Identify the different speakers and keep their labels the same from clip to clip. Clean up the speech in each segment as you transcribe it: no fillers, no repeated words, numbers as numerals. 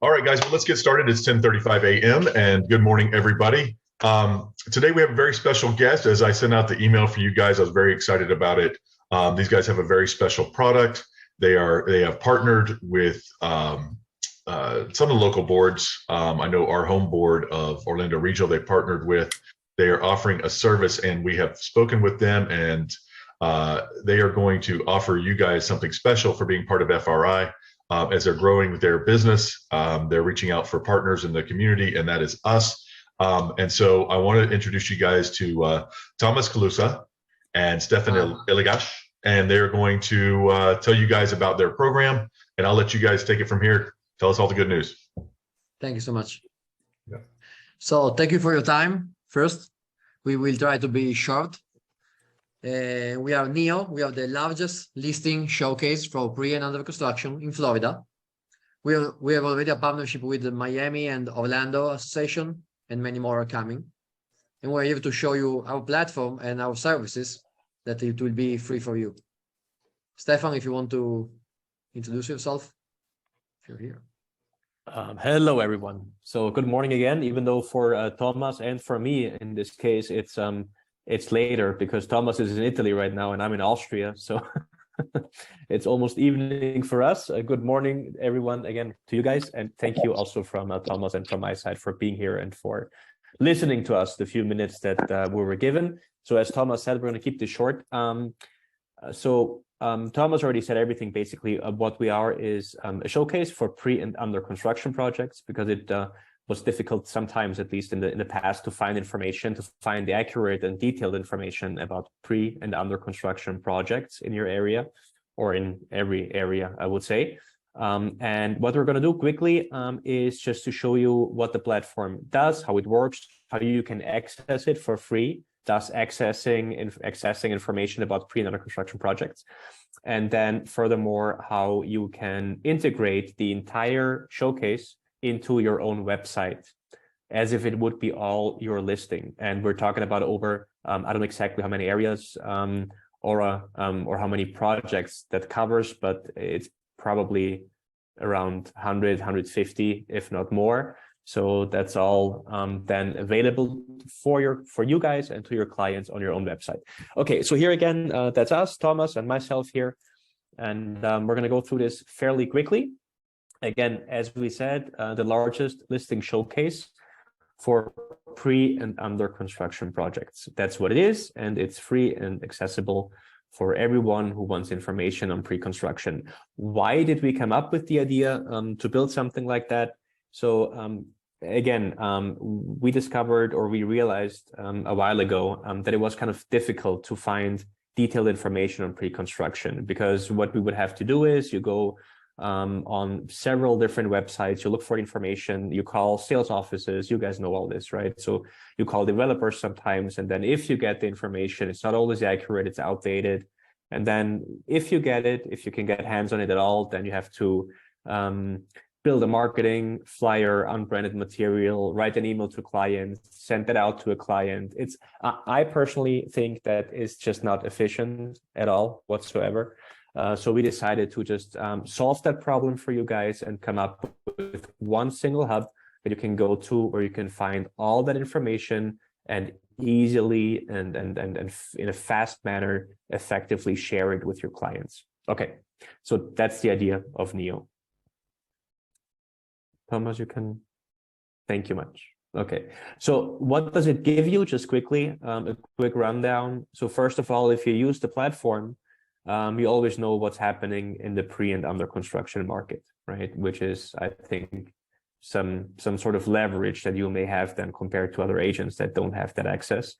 Speaker 1: All right, guys, well, let's get started. It's 10:35 a.m. and good morning, everybody. Today we have a very special guest. As I sent out the email for you guys, I was very excited about it. These guys have a very special product. They have partnered with some of the local boards. I know our home board of Orlando Regional, they partnered with. They are offering a service, and we have spoken with them, and they are going to offer you guys something special for being part of FRI. As they're growing their business, they're reaching out for partners in the community, and that is us. And so I want to introduce you guys to Thomas Kalusa and Stefan Iligash, and they're going to tell you guys about their program, and I'll let you guys take it from here. Tell us all the good news.
Speaker 2: Thank you so much.
Speaker 1: Yeah.
Speaker 2: So thank you for your time. First, we will try to be short. We are NEO. We are the largest listing showcase for pre and under construction in Florida. We have already a partnership with the Miami and Orlando Association, and many more are coming. And we're here to show you our platform and our services that it will be free for you. Stefan, if you want to introduce yourself, if you're here.
Speaker 3: Hello, everyone. So good morning again, even though for Thomas and for me, in this case, it's later because Thomas is in Italy right now and I'm in Austria. So it's almost evening for us. Good morning, everyone, again to you guys. And thank you also from Thomas and from my side for being here and for listening to us the few minutes that we were given. So as Thomas said, we're going to keep this short. Thomas already said everything basically. What we are is a showcase for pre and under construction projects, because it was difficult sometimes, at least in the past, to find information, to find the accurate and detailed information about pre and under construction projects in your area, or in every area, I would say. And what we're going to do quickly is just to show you what the platform does, how it works, how you can access it for free, thus accessing information about pre and under construction projects. And then furthermore, how you can integrate the entire showcase into your own website as if it would be all your listing. And we're talking about over, I don't know exactly how many areas or how many projects that covers, but it's probably around 100, 150, if not more. So that's all then available for you guys and to your clients on your own website. Okay, so here again, that's us, Thomas and myself here. And we're going to go through this fairly quickly. Again, as we said, the largest listing showcase for pre and under construction projects. That's what it is, and it's free and accessible for everyone who wants information on pre-construction. Why did we come up with the idea to build something like that? So again, we discovered, or we realized a while ago that it was kind of difficult to find detailed information on pre-construction, because what we would have to do is you go on several different websites, you look for information, you call sales offices, you guys know all this, right? So you call developers sometimes, and then if you get the information, it's not always accurate, it's outdated. And then if you get it, if you can get hands on it at all, then you have to build a marketing flyer, unbranded material, write an email to clients, send that out to a client. I personally think that is just not efficient at all whatsoever. So we decided to just solve that problem for you guys and come up with one single hub that you can go to, where you can find all that information and easily and in a fast manner effectively share it with your clients. Okay, so that's the idea of NEO. Thomas, you can. Thank you much. Okay, so what does it give you? Just quickly, a quick rundown. So first of all, if you use the platform, you always know what's happening in the pre and under construction market, right? Which is, I think, some sort of leverage that you may have then compared to other agents that don't have that access.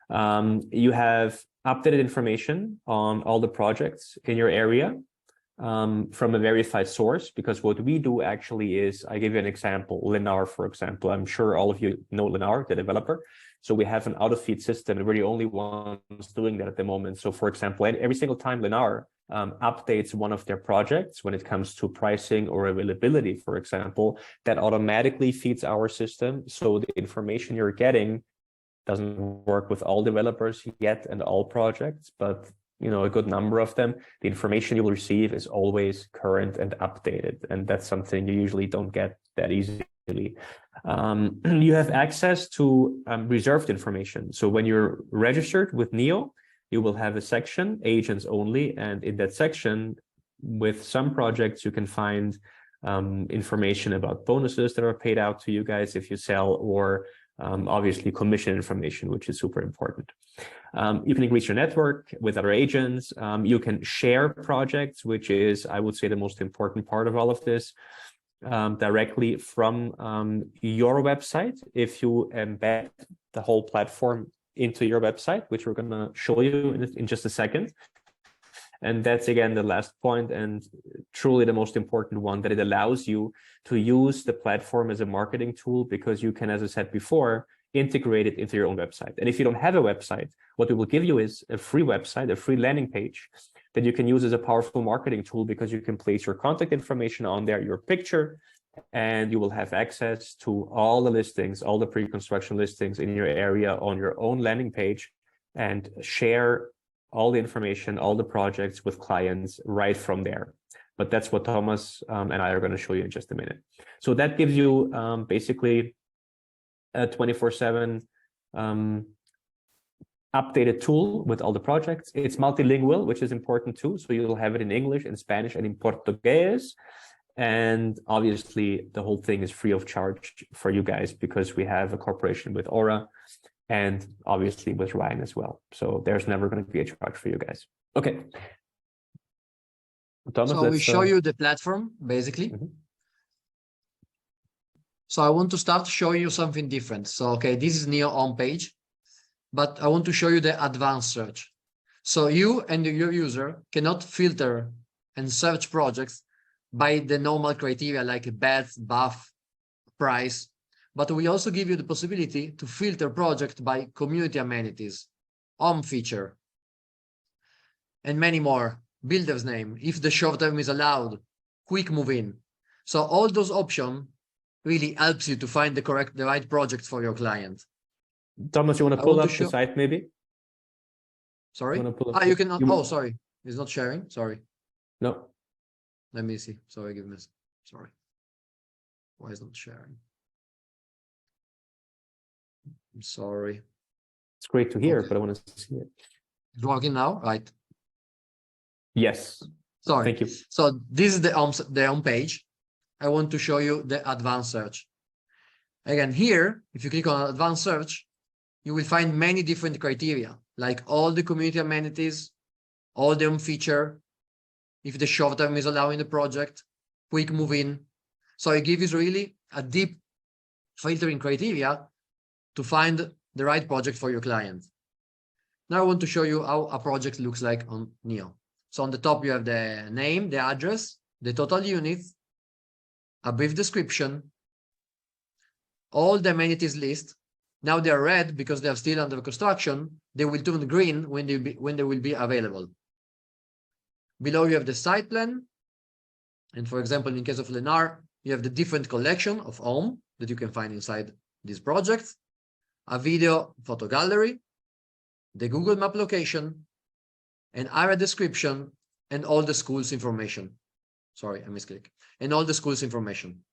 Speaker 3: You have updated information on all the projects in your area from a verified source, because what we do actually is, I give you an example, Lennar, for example. I'm sure all of you know Lennar, the developer. So we have an out-of-feed system, and we're the only ones doing that at the moment. So for example, every single time Lennar updates one of their projects when it comes to pricing or availability, for example, that automatically feeds our system. So the information you're getting doesn't work with all developers yet and all projects, but a good number of them, the information you will receive is always current and updated. And that's something you usually don't get that easily. You have access to reserved information. So when you're registered with Neo, you will have a section, agents only. And in that section, with some projects, you can find information about bonuses that are paid out to you guys if you sell, or obviously commission information, which is super important. You can increase your network with other agents. You can share projects, which is, I would say, the most important part of all of this, directly from your website. If you embed the whole platform into your website, which we're going to show you in just a second. And that's, again, the last point, and truly the most important one, that it allows you to use the platform as a marketing tool, because you can, as I said before, integrate it into your own website. And if you don't have a website, what we will give you is a free website, a free landing page that you can use as a powerful marketing tool, because you can place your contact information on there, your picture, and you will have access to all the listings, all the pre-construction listings in your area on your own landing page, and share all the information, all the projects with clients right from there. But that's what Thomas and I are going to show you in just a minute. So that gives you basically a 24/7 updated tool with all the projects. It's multilingual, which is important too. So you'll have it in English, in Spanish, and in Portuguese. And obviously, the whole thing is free of charge for you guys, because we have a cooperation with Aura, and obviously with Ryan as well. So there's never going to be a charge for you guys. Okay. Thomas,
Speaker 2: so we show you the platform, basically. So I want to start showing you something different. So, okay, this is Neo homepage, but I want to show you the advanced search. So you and your user cannot filter and search projects by the normal criteria like beds, bath, price. But we also give you the possibility to filter project by community amenities, home feature, and many more. Builder's name, if the short term is allowed, quick move in. So all those options really helps you to find the right project for your client.
Speaker 3: Thomas, you want to pull up the site maybe?
Speaker 2: Sorry? You cannot. Oh, sorry. It's not sharing. Sorry.
Speaker 3: No.
Speaker 2: Let me see. Sorry, give me. Sorry. Why is it not sharing? I'm sorry.
Speaker 3: It's great to hear,
Speaker 2: Okay.
Speaker 3: but I want to see it.
Speaker 2: It's working now, right?
Speaker 3: Yes.
Speaker 2: Sorry.
Speaker 3: Thank you.
Speaker 2: So this is the home page. I want to show you the advanced search. Again, here, if you click on advanced search, you will find many different criteria, like all the community amenities, all the home feature, if the short term is allowed in the project, quick move in. So it gives you really a deep filtering criteria to find the right project for your client. Now I want to show you how a project looks like on Neo. So on the top, you have the name, the address, the total units, a brief description, all the amenities list. Now they are red because they are still under construction. They will turn green when they will be available. Below you have the site plan. And for example, in case of Lennar, you have the different collection of home that you can find inside this project, a video photo gallery, the Google Map location, an area description, and all the school's information. Sorry, I misclicked. And all the school's information.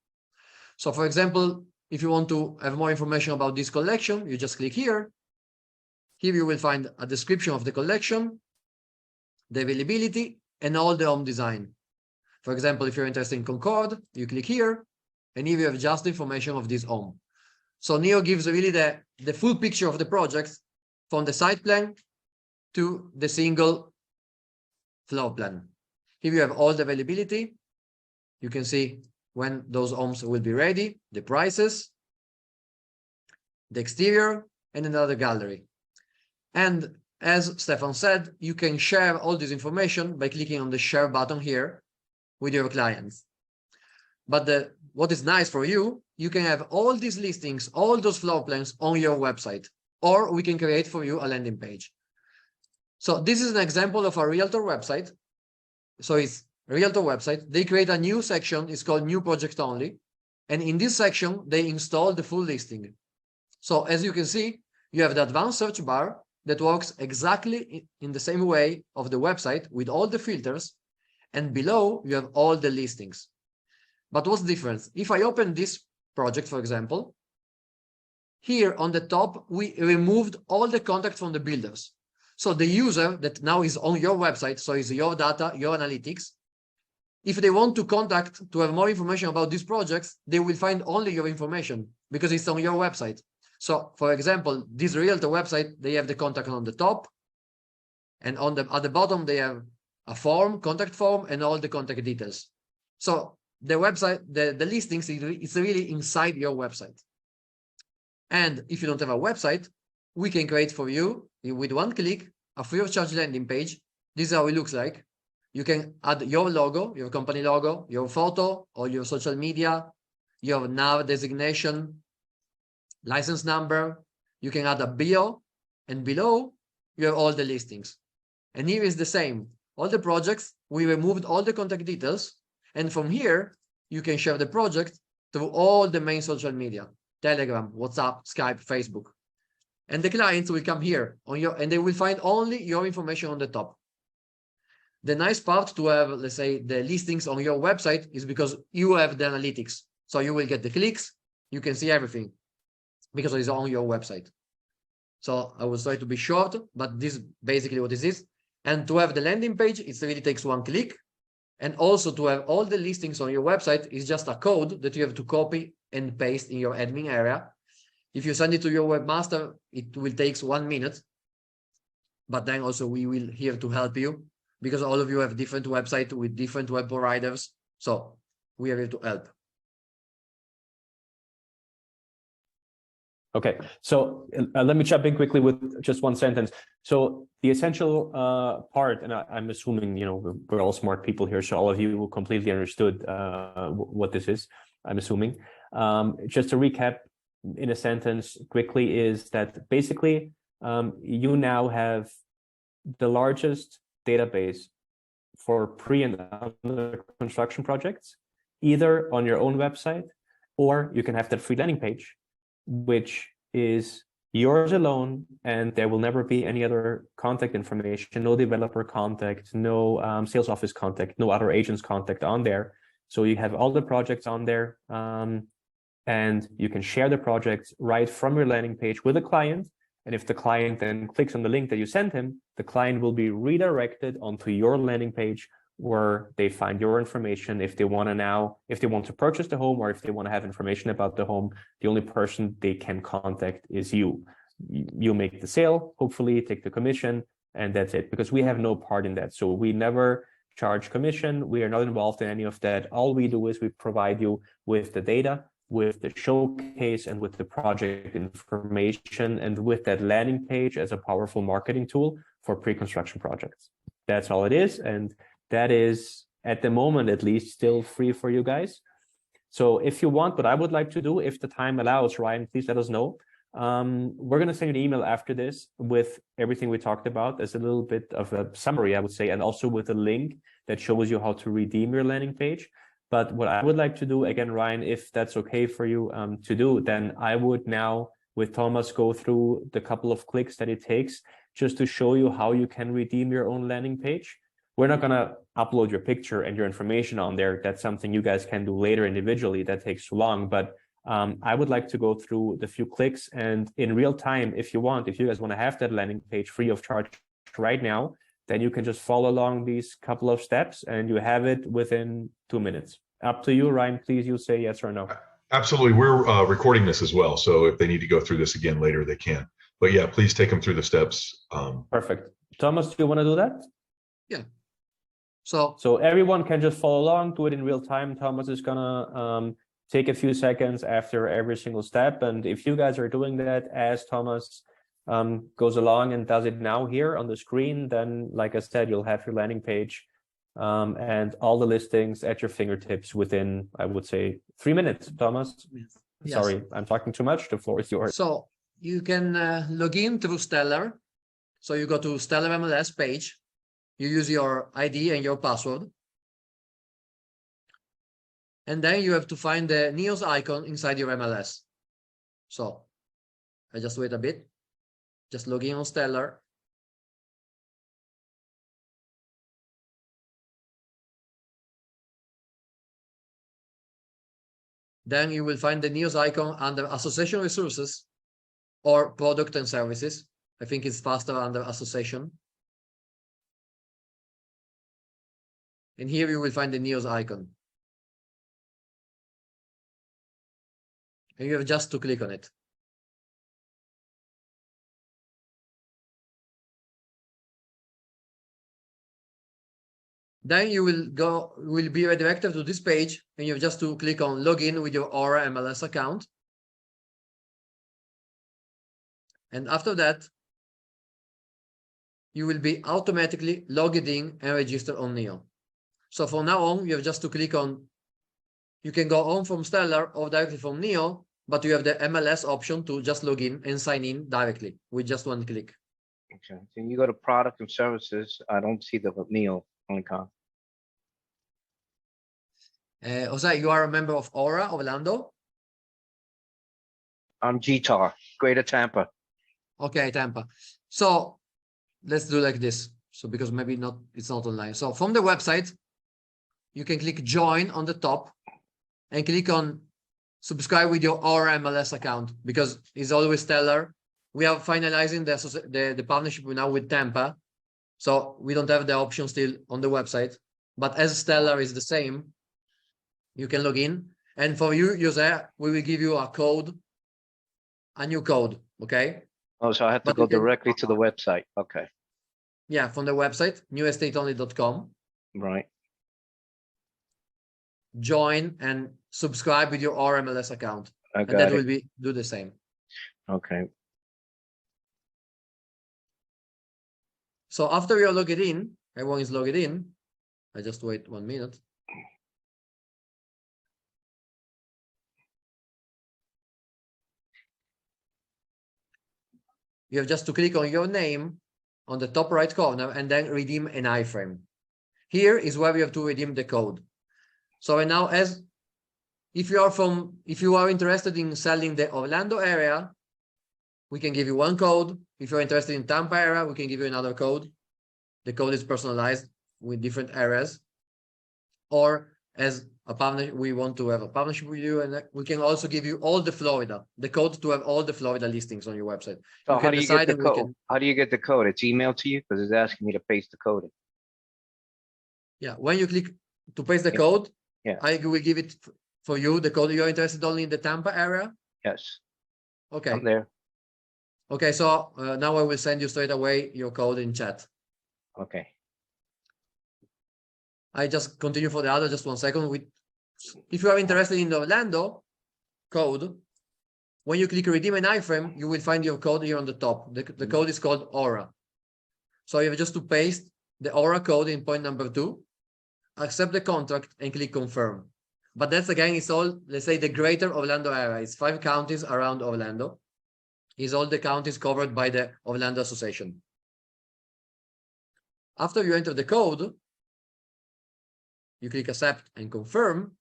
Speaker 2: So for example, if you want to have more information about this collection, you just click here. Here you will find a description of the collection, the availability, and all the home design. For example, if you're interested in Concord, you click here, and here you have just the information of this home. So Neo gives really the full picture of the project from the site plan to the single floor plan. Here you have all the availability. You can see when those homes will be ready, the prices, the exterior, and another gallery. And as Stefan said, you can share all this information by clicking on the share button here with your clients. But what is nice for you, you can have all these listings, all those floor plans on your website, or we can create for you a landing page. So this is an example of a realtor website. So it's a realtor website. They create a new section. It's called New Project Only. And in this section, they install the full listing. So as you can see, you have the advanced search bar. that works exactly in the same way of the website with all the filters, and below you have all the listings. But what's the difference? If I open this project, for example, here on the top, we removed all the contacts from the builders. So the user that now is on your website, so is your data, your analytics, if they want to contact to have more information about these projects, they will find only your information because it's on your website. So for example, this realtor website, they have the contact on the top, and at the bottom, they have a form, contact form, and all the contact details. So the website, the listings, it's really inside your website. And if you don't have a website, we can create for you with one click a free of charge landing page. This is how it looks like. You can add your logo, your company logo, your photo, or your social media, your NAV designation, license number. You can add a bio, and below you have all the listings. And here is the same. All the projects, we removed all the contact details. And from here, you can share the project through all the main social media, Telegram, WhatsApp, Skype, Facebook. And the clients will come here and they will find only your information on the top. The nice part to have, let's say, the listings on your website is because you have the analytics. So you will get the clicks, you can see everything because it's on your website. So I will try to be short, but this is basically what this is. And to have the landing page, it really takes one click. And also to have all the listings on your website is just a code that you have to copy and paste in your admin area. If you send it to your webmaster, it will take 1 minute. But then also we will here to help you because all of you have different websites with different web providers. So we are here to help.
Speaker 3: Okay, so let me jump in quickly with just one sentence. So the essential part, and I'm assuming, you know, we're all smart people here, so all of you completely understood what this is, I'm assuming. Just to recap in a sentence quickly is that basically you now have the largest database for pre and under construction projects, either on your own website, or you can have that free landing page, which is yours alone, and there will never be any other contact information, no developer contact, no sales office contact, no other agents contact on there. So you have all the projects on there, and you can share the projects right from your landing page with a client. And if the client then clicks on the link that you sent him, the client will be redirected onto your landing page where they find your information. If they want to purchase the home, or if they want to have information about the home, the only person they can contact is you. You make the sale, hopefully take the commission, and that's it, because we have no part in that. So we never charge commission. We are not involved in any of that. All we do is we provide you with the data, with the showcase, and with the project information, and with that landing page as a powerful marketing tool for pre-construction projects. That's all it is. And that is, at the moment at least, still free for you guys. So if you want, what I would like to do, if the time allows, Ryan, please let us know. We're going to send you an email after this with everything we talked about as a little bit of a summary, I would say, and also with a link that shows you how to redeem your landing page. But what I would like to do, again, Ryan, if that's okay for you to do, then I would now, with Thomas, go through the couple of clicks that it takes just to show you how you can redeem your own landing page. We're not going to upload your picture and your information on there. That's something you guys can do later individually. That takes too long. But I would like to go through the few clicks, and in real time, if you guys want to have that landing page free of charge right now, then you can just follow along these couple of steps and you have it within 2 minutes. Up to you, Ryan. Please, you say yes or no.
Speaker 1: Absolutely. We're recording this as well. So if they need to go through this again later, they can. But yeah, please take them through the steps.
Speaker 3: Perfect. Thomas, do you want to do that?
Speaker 2: Yeah. So
Speaker 3: everyone can just follow along, do it in real time. Thomas is gonna take a few seconds after every single step. And if you guys are doing that as Thomas goes along and does it now here on the screen, then like I said, you'll have your landing page and all the listings at your fingertips within, I would say, 3 minutes. Thomas,
Speaker 2: yes.
Speaker 3: Sorry, I'm talking too much. The floor is yours.
Speaker 2: So you can log in through Stellar. So you go to Stellar MLS page. You use your ID and your password. And then you have to find the NEOS icon inside your MLS. So I just wait a bit. Just log in on Stellar. Then you will find the news icon under Association Resources or Product and Services. I think it's faster under Association. And here you will find the news icon. And you have just to click on it. Then you will be redirected to this page, and you have just to click on login with your Aura MLS account. And after that, you will be automatically logged in and registered on Neo. So from now on, you have just to click on, you can go on from Stellar or directly from Neo, but you have the MLS option to just log in and sign in directly with just one click.
Speaker 4: Okay, so you go to product and services. I don't see the Neo icon.
Speaker 2: Jose, you are a member of Aura Orlando?
Speaker 4: I'm GTAR, Greater Tampa.
Speaker 2: Okay, Tampa. So let's do like this. So because maybe it's not online. So from the website, you can click join on the top and click on subscribe with your Aura MLS account, because it's always Stellar. We are finalizing the partnership now with Tampa. So we don't have the option still on the website, but as Stellar is the same, you can log in. And for you, user, we will give you a code, a new code, okay?
Speaker 4: Oh, so I have to
Speaker 2: But
Speaker 4: go
Speaker 2: you can-
Speaker 4: directly to the website. Okay,
Speaker 2: Yeah, from the website, newestateonly.com.
Speaker 4: right.
Speaker 2: Join and subscribe with your RMLS account.
Speaker 4: I
Speaker 2: And
Speaker 4: got
Speaker 2: that
Speaker 4: it.
Speaker 2: will do the same.
Speaker 4: Okay,
Speaker 2: So after you're logged in, everyone is logged in. I just wait 1 minute. You have just to click on your name on the top right corner and then redeem an iframe. Here is where you have to redeem the code. So right now, if you are interested in selling the Orlando area, we can give you one code. If you're interested in Tampa area, we can give you another code. The code is personalized with different areas. Or as a partner, we want to have a partnership with you, and we can also give you all the Florida, the code to have all the Florida listings on your website.
Speaker 4: so
Speaker 2: You
Speaker 4: how
Speaker 2: can
Speaker 4: do you
Speaker 2: decide
Speaker 4: get the
Speaker 2: and we
Speaker 4: code? How do you get the code? It's emailed to you because it's asking me to paste the code in.
Speaker 2: Yeah, when you click to paste the
Speaker 4: Yeah.
Speaker 2: code,
Speaker 4: Yeah.
Speaker 2: I will give it for you, the code. You're interested only in the Tampa area?
Speaker 4: Yes,
Speaker 2: Okay.
Speaker 4: I'm there.
Speaker 2: Okay, so now I will send you straight away your code in chat.
Speaker 4: Okay,
Speaker 2: I just continue for the other, just 1 second. If you are interested in the Orlando code, when you click redeem an iframe, you will find your code here on the top. The code is called Aura. So you have just to paste the Aura code in point number 2, accept the contract and click confirm. But that's again, it's all, let's say, the greater Orlando area. It's 5 counties around Orlando. It's all the counties covered by the Orlando Association. After you enter the code, you click accept and confirm.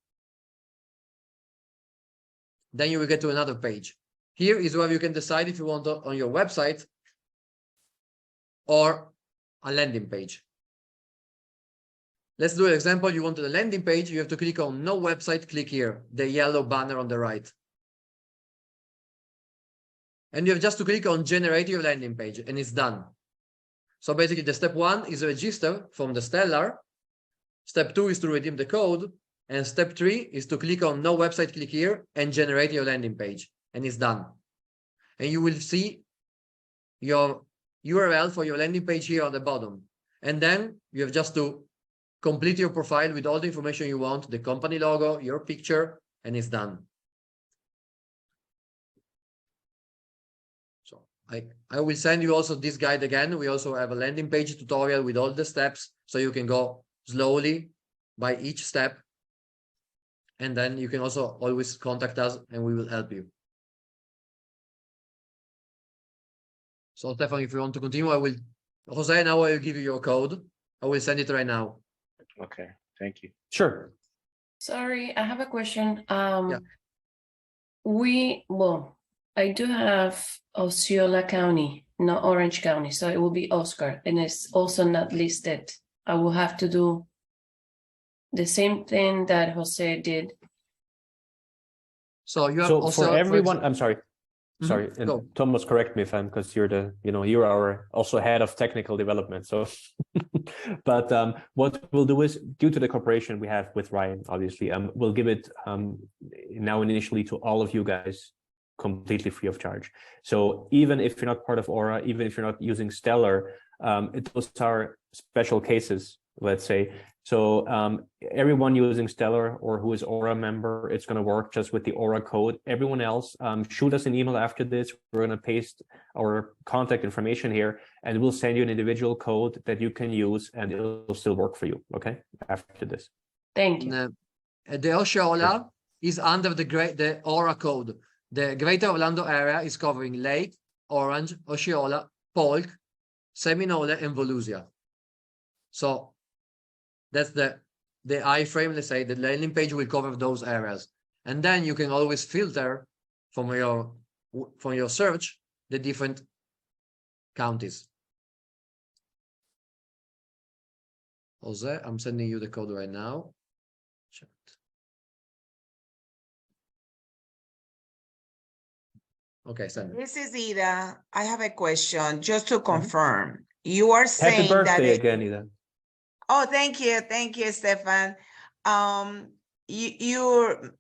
Speaker 2: Then you will get to another page. Here is where you can decide if you want to, on your website or a landing page. Let's do an example. You want a landing page. You have to click on no website. Click here, the yellow banner on the right. And you have just to click on generate your landing page and it's done. So basically the step 1 is register from the Stellar. Step 2 is to redeem the code. And step 3 is to click on no website, click here and generate your landing page. And it's done. And you will see your URL for your landing page here at the bottom. And then you have just to complete your profile with all the information you want, the company logo, your picture, and it's done. So I will send you also this guide again. We also have a landing page tutorial with all the steps, so you can go slowly by each step. And then you can also always contact us and we will help you. So Stefan, if you want to continue, Jose, now I will give you your code. I will send it right now.
Speaker 4: okay, thank you.
Speaker 3: Sure.
Speaker 5: Sorry, I have a question.
Speaker 2: Yeah.
Speaker 5: I do have Osceola County not Orange County, so it will be Oscar, and it's also not listed. I will have to do the same thing that Jose did.
Speaker 2: So you have
Speaker 3: So
Speaker 2: also
Speaker 3: for everyone,
Speaker 2: example-
Speaker 3: I'm sorry. Sorry, and
Speaker 2: Go.
Speaker 3: Thomas, correct me if I'm, because you're the, you're our also head of technical development. So, but what we'll do is, due to the cooperation we have with Ryan, obviously, we'll give it now initially to all of you guys completely free of charge. So even if you're not part of Aura, even if you're not using Stellar, those are special cases, let's say. So everyone using Stellar or who is Aura member, it's going to work just with the Aura code. Everyone else, shoot us an email after this. We're going to paste our contact information here, and we'll send you an individual code that you can use, and it'll still work for you. Okay, after this.
Speaker 5: Thank you.
Speaker 2: The Osceola is under the Aura code. The Greater Orlando area is covering Lake, Orange, Osceola, Polk, Seminole, and Volusia. So that's the iframe, let's say. The landing page will cover those areas, and then you can always filter from your search the different counties. Jose, I'm sending you the code right now. Check it. Okay, send it.
Speaker 6: This is Ida. I have a question just to confirm. You are
Speaker 3: Happy
Speaker 6: saying that
Speaker 3: birthday again, Ida.
Speaker 6: Oh, thank you, Stefan. You're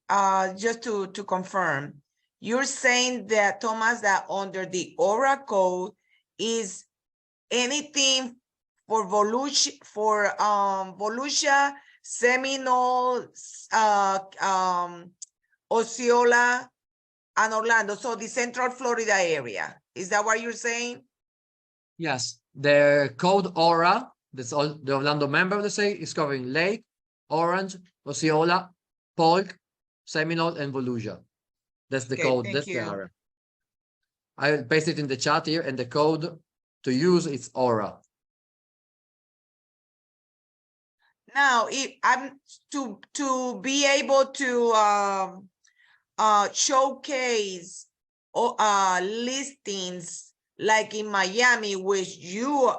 Speaker 6: just to confirm, you're saying that, Thomas, that under the Aura code is anything for Volusia, Seminole, Osceola, and Orlando. So the Central Florida area. Is that what you're saying?
Speaker 2: Yes, the code Aura, that's all the Orlando member, let's say, is covering Lake, Orange, Osceola, Polk, Seminole, and Volusia. That's the
Speaker 6: Okay,
Speaker 2: code,
Speaker 6: thank
Speaker 2: that's
Speaker 6: you.
Speaker 2: the area. I will paste it in the chat here, and the code to use is Aura.
Speaker 6: Now, if I'm to be able to showcase listings like in Miami, which you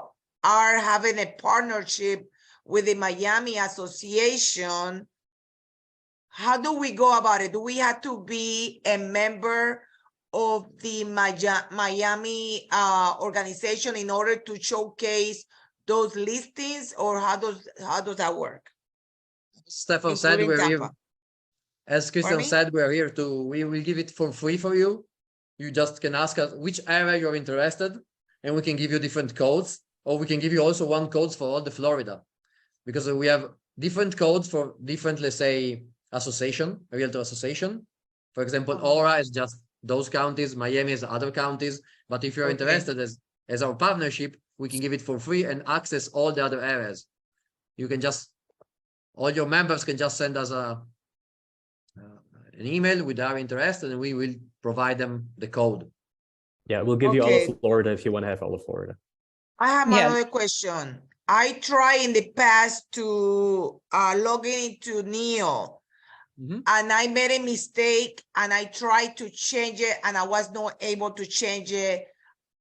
Speaker 6: are having a partnership with the Miami Association, how do we go about it? Do we have to be a member of the Miami organization in order to showcase those listings, or how does that work?
Speaker 2: Stefan said
Speaker 6: Including
Speaker 2: we're here.
Speaker 6: Tampa.
Speaker 2: As Christian
Speaker 6: Pardon me?
Speaker 2: said, we're here we will give it for free for you. You just can ask us which area you're interested, and we can give you different codes, or we can give you also one code for all the Florida, because we have different codes for different, let's say, realtor association. For example, Aura is just those counties, Miami is other counties. But if you're interested as our partnership, we can give it for free and access all the other areas. You can all your members can just send us an email with our interest, and we will provide them the code.
Speaker 3: Yeah, we'll give you all
Speaker 6: Okay.
Speaker 3: of Florida if you want to have all of Florida.
Speaker 6: I have
Speaker 7: Yeah.
Speaker 6: another question. I tried in the past to log into Neo,
Speaker 2: Mhm.
Speaker 6: and I made a mistake, and I tried to change it, and I was not able to change it.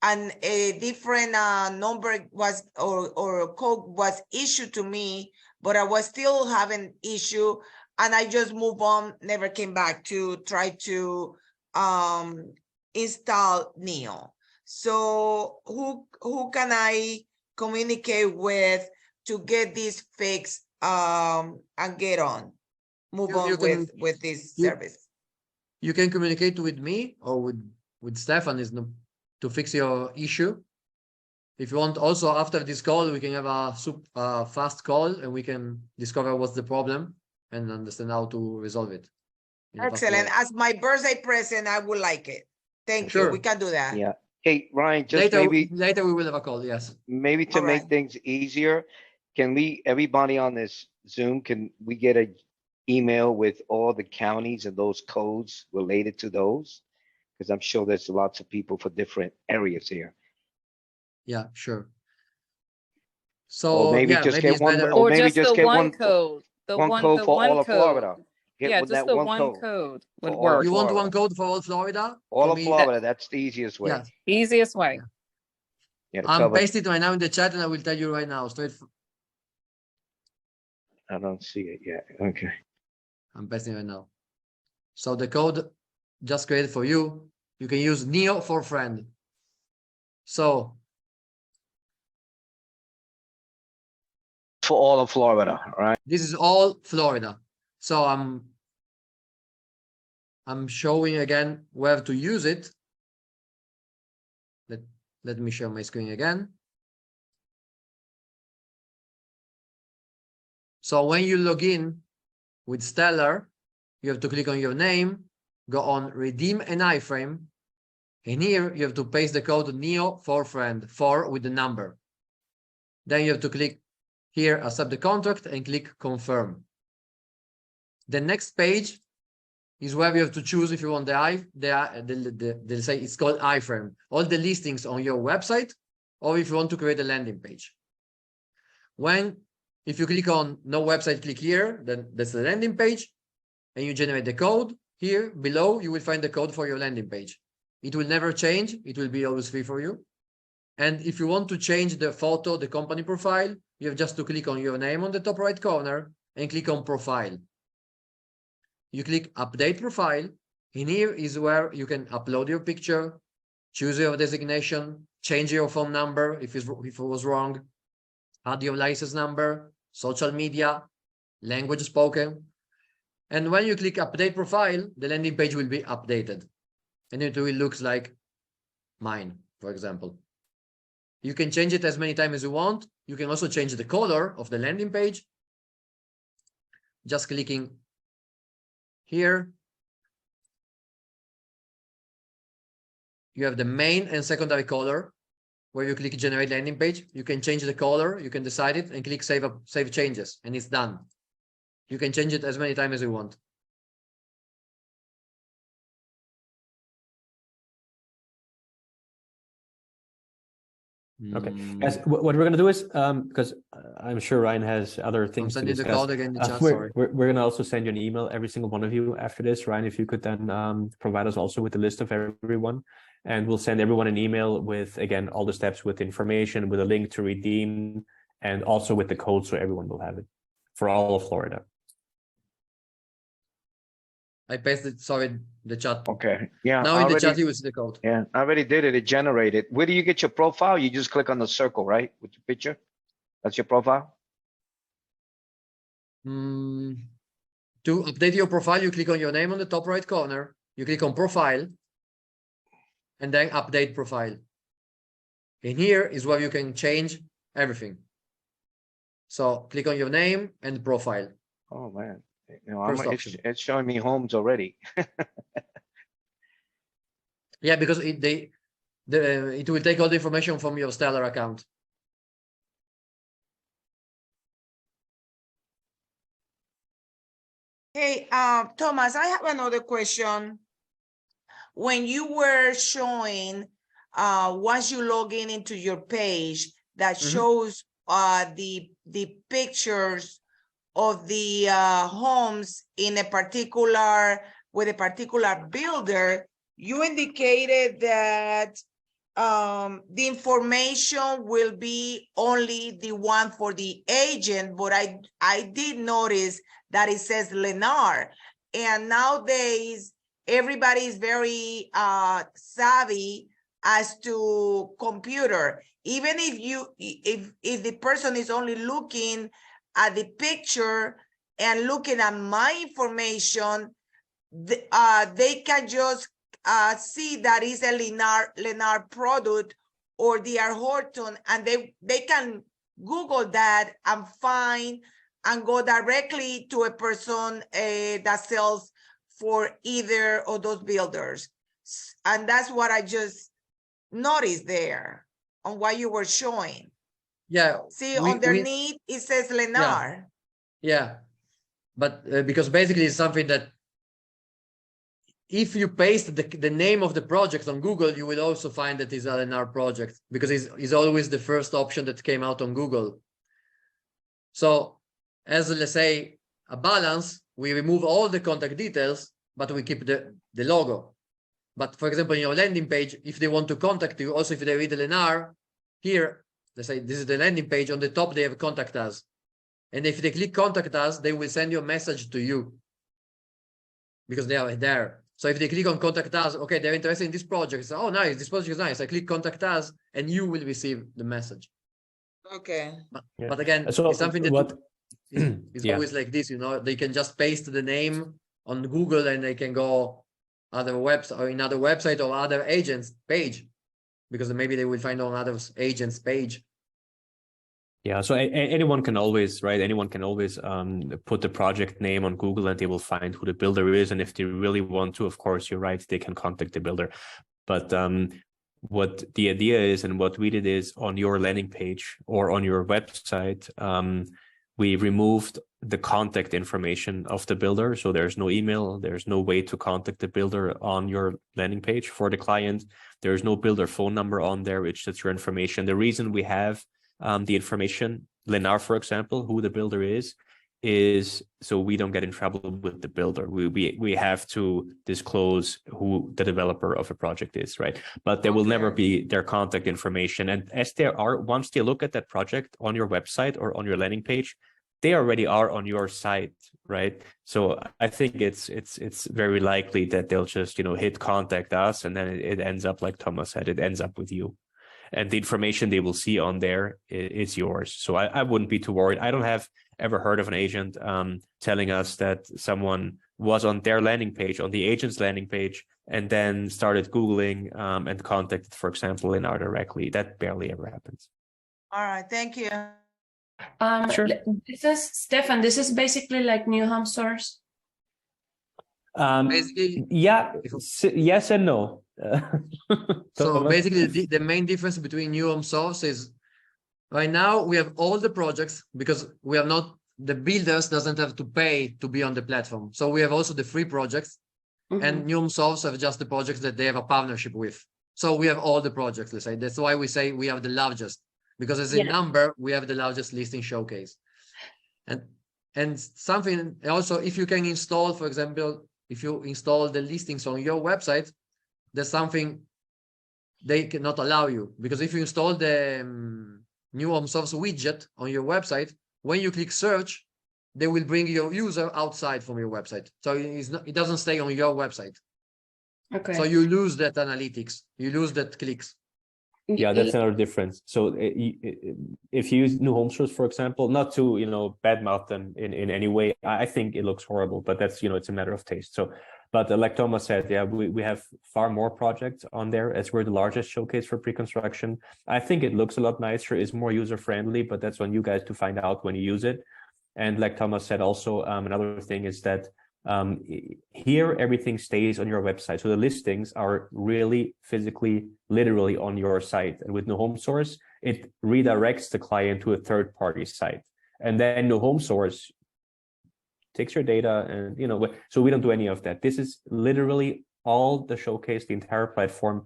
Speaker 6: And a different number was or code was issued to me, but I was still having issue, and I just moved on, never came back to try to install Neo. So who can I communicate with to get this fixed and move
Speaker 2: You
Speaker 6: on
Speaker 2: can-
Speaker 6: with this
Speaker 2: you-
Speaker 6: service?
Speaker 2: You can communicate with me or with Stefan to fix your issue. If you want, also after this call, we can have a fast call, and we can discover what's the problem and understand how to resolve it. in a faster
Speaker 6: Excellent.
Speaker 2: way.
Speaker 6: As my birthday present, I would like it. Thank you.
Speaker 2: Sure.
Speaker 6: We can do that.
Speaker 4: Yeah. Hey, Ryan, just
Speaker 2: Later we will have a call. Yes.
Speaker 4: maybe to
Speaker 6: All
Speaker 4: make
Speaker 6: right.
Speaker 4: things easier, everybody on this Zoom, can we get an email with all the counties and those codes related to those? Because I'm sure there's lots of people for different areas here.
Speaker 2: Yeah. Sure.
Speaker 4: Or
Speaker 2: So
Speaker 4: maybe
Speaker 2: yeah,
Speaker 4: just
Speaker 2: maybe
Speaker 4: get
Speaker 2: it's
Speaker 4: one,
Speaker 2: better.
Speaker 4: or
Speaker 7: Or
Speaker 4: maybe
Speaker 7: just
Speaker 4: just
Speaker 7: the
Speaker 4: get
Speaker 7: one code.
Speaker 4: one code for all of Florida. Get
Speaker 7: Yeah,
Speaker 4: with
Speaker 7: just
Speaker 4: that
Speaker 7: the
Speaker 4: one
Speaker 7: one
Speaker 4: code.
Speaker 7: code
Speaker 4: For
Speaker 7: would
Speaker 4: all
Speaker 7: work.
Speaker 4: of
Speaker 2: You want
Speaker 4: Florida.
Speaker 2: one code for all Florida?
Speaker 4: All
Speaker 2: For
Speaker 4: of
Speaker 2: me-
Speaker 4: Florida, that's the easiest way.
Speaker 2: Yeah.
Speaker 7: Easiest way.
Speaker 4: Yeah, the
Speaker 2: I'm
Speaker 4: cover,
Speaker 2: pasting it right now in the chat, and I will tell you right now.
Speaker 4: I don't see it yet. Okay.
Speaker 2: I'm pasting right now. So the code just created for you. You can use Neo for friend. So
Speaker 4: For all of Florida, right?
Speaker 2: this is all Florida. So I'm showing again where to use it. Let me share my screen again. So when you log in with Stellar, you have to click on your name, go on redeem an iframe, and here you have to paste the code NEO for friend, 4 with the number. Then you have to click here, accept the contract, and click confirm. The next page is where you have to choose if you want they'll say it's called iframe, all the listings on your website, or if you want to create a landing page. If you click on no website, click here, then that's the landing page, and you generate the code. Here below, you will find the code for your landing page. It will never change. It will be always free for you. And if you want to change the photo, the company profile, you have just to click on your name on the top right corner and click on profile. You click update profile, and here is where you can upload your picture, choose your designation, change your phone number if it was wrong, add your license number, social media, language spoken. And when you click update profile, the landing page will be updated. And it will look like mine, for example. You can change it as many times as you want. You can also change the color of the landing page. Just clicking here. You have the main and secondary color. Where you click generate landing page, you can change the color, you can decide it, and click save changes, and it's done. You can change it as many times as you want.
Speaker 3: Okay, guys, what we're going to do is, because I'm sure Ryan has other things to
Speaker 2: sending the
Speaker 3: discuss.
Speaker 2: code again in the chat,
Speaker 3: we're
Speaker 2: sorry.
Speaker 3: going to also send you an email, every single one of you, after this. Ryan, if you could then provide us also with a list of everyone, and we'll send everyone an email with, again, all the steps with information, with a link to redeem, and also with the code, so everyone will have it for all of Florida.
Speaker 2: I pasted, sorry, the chat.
Speaker 4: Okay. Yeah.
Speaker 2: Now in the chat, you will see the code.
Speaker 4: Yeah, I already did it. It generated. Where do you get your profile? You just click on the circle, right? With your picture. That's your profile.
Speaker 2: To update your profile, you click on your name on the top right corner. You click on profile, and then update profile. And here is where you can change everything. So click on your name and profile.
Speaker 4: Oh man, you know,
Speaker 2: First option.
Speaker 4: it's showing me homes already.
Speaker 2: Yeah, because it will take all the information from your Stellar account.
Speaker 6: Hey, Thomas, I have another question. When you were showing, once you log in into your page that shows the pictures of the homes in a particular, with a particular builder, you indicated that the information will be only the one for the agent, but I did notice that it says Lennar, and nowadays everybody is very savvy as to computer. Even if the person is only looking at the picture and looking at my information, they can just see that is a Lennar product or DR Horton, and they can Google that and find and go directly to a person that sells for either of those builders. And that's what I just noticed there on what you were showing.
Speaker 2: Yeah.
Speaker 6: See, underneath it says Lennar.
Speaker 2: Yeah. But because basically it's something that if you paste the name of the project on Google, you will also find that it's a Lennar project, because it's always the first option that came out on Google. So as, let's say, a balance, we remove all the contact details, but we keep the logo. But for example, in your landing page, if they want to contact you, also if they read the Lennar, here, let's say this is the landing page. On the top, they have contact us. And if they click contact us, they will send you a message to you because they are there. So if they click on contact us, okay, they're interested in this project. So, oh, nice, this project is nice. I click contact us and you will receive the message.
Speaker 6: Okay.
Speaker 2: But again,
Speaker 3: So
Speaker 2: it's something that
Speaker 3: what-
Speaker 2: it's
Speaker 3: Yeah.
Speaker 2: always like this, they can just paste the name on Google and they can go other webs or in other website or other agents page because maybe they will find on other agents page.
Speaker 3: Yeah, so anyone can always, right? Anyone can always put the project name on Google and they will find who the builder is. And if they really want to, of course, you're right, they can contact the builder. But what the idea is and what we did is on your landing page or on your website, we removed the contact information of the builder. So there's no email, there's no way to contact the builder on your landing page for the client. There's no builder phone number on there. It's just your information. The reason we have the information, Lennar, for example, who the builder is so we don't get in trouble with the builder. We have to disclose who the developer of a project is, right? But there will never be their contact information. And as there are, once they look at that project on your website or on your landing page, they already are on your site, right? So I think it's very likely that they'll just, hit contact us, and then it ends up, like Thomas said, it ends up with you. And the information they will see on there is yours. So I wouldn't be too worried. I don't have ever heard of an agent telling us that someone was on their landing page, on the agent's landing page, and then started Googling and contacted, for example, Lennar directly. That barely ever happens.
Speaker 6: All right, thank you.
Speaker 3: Sure.
Speaker 5: This is Stefan. This is basically like New Home Source.
Speaker 2: Basically,
Speaker 3: Yeah, yes and no.
Speaker 2: so basically the main difference between New Home Source is right now we have all the projects because we are not, the builders doesn't have to pay to be on the platform. So we have also the free projects, and New Home Source have just the projects that they have a partnership with. So we have all the projects, let's say. That's why we say we have the largest, because as a number, we have the largest listing showcase. And something also, if you can install, for example, if you install the listings on your website, there's something they cannot allow you, because if you install the New Home Source widget on your website, when you click search, they will bring your user outside from your website. So it doesn't stay on your website.
Speaker 5: Okay.
Speaker 2: So you lose that analytics, you lose that clicks.
Speaker 3: Yeah, that's another difference. So if you use New Home Source, for example, not to, badmouth them in any way, I think it looks horrible, but that's, it's a matter of taste. So, but like Thomas said, yeah, we have far more projects on there as we're the largest showcase for pre-construction. I think it looks a lot nicer, is more user-friendly, but that's on you guys to find out when you use it. And like Thomas said, also, another thing is that here everything stays on your website, so the listings are really physically, literally on your site. And with New Home Source, it redirects the client to a third-party site, and then New Home Source takes your data, and so we don't do any of that. This is literally all the showcase, the entire platform,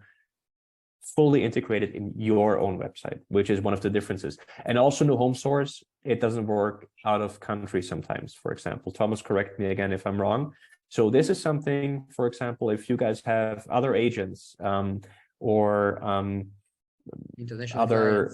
Speaker 3: fully integrated in your own website, which is one of the differences. And also New Home Source, it doesn't work out of country sometimes. For example, Thomas, correct me again if I'm wrong. So this is something, for example, if you guys have other agents or
Speaker 2: International
Speaker 3: other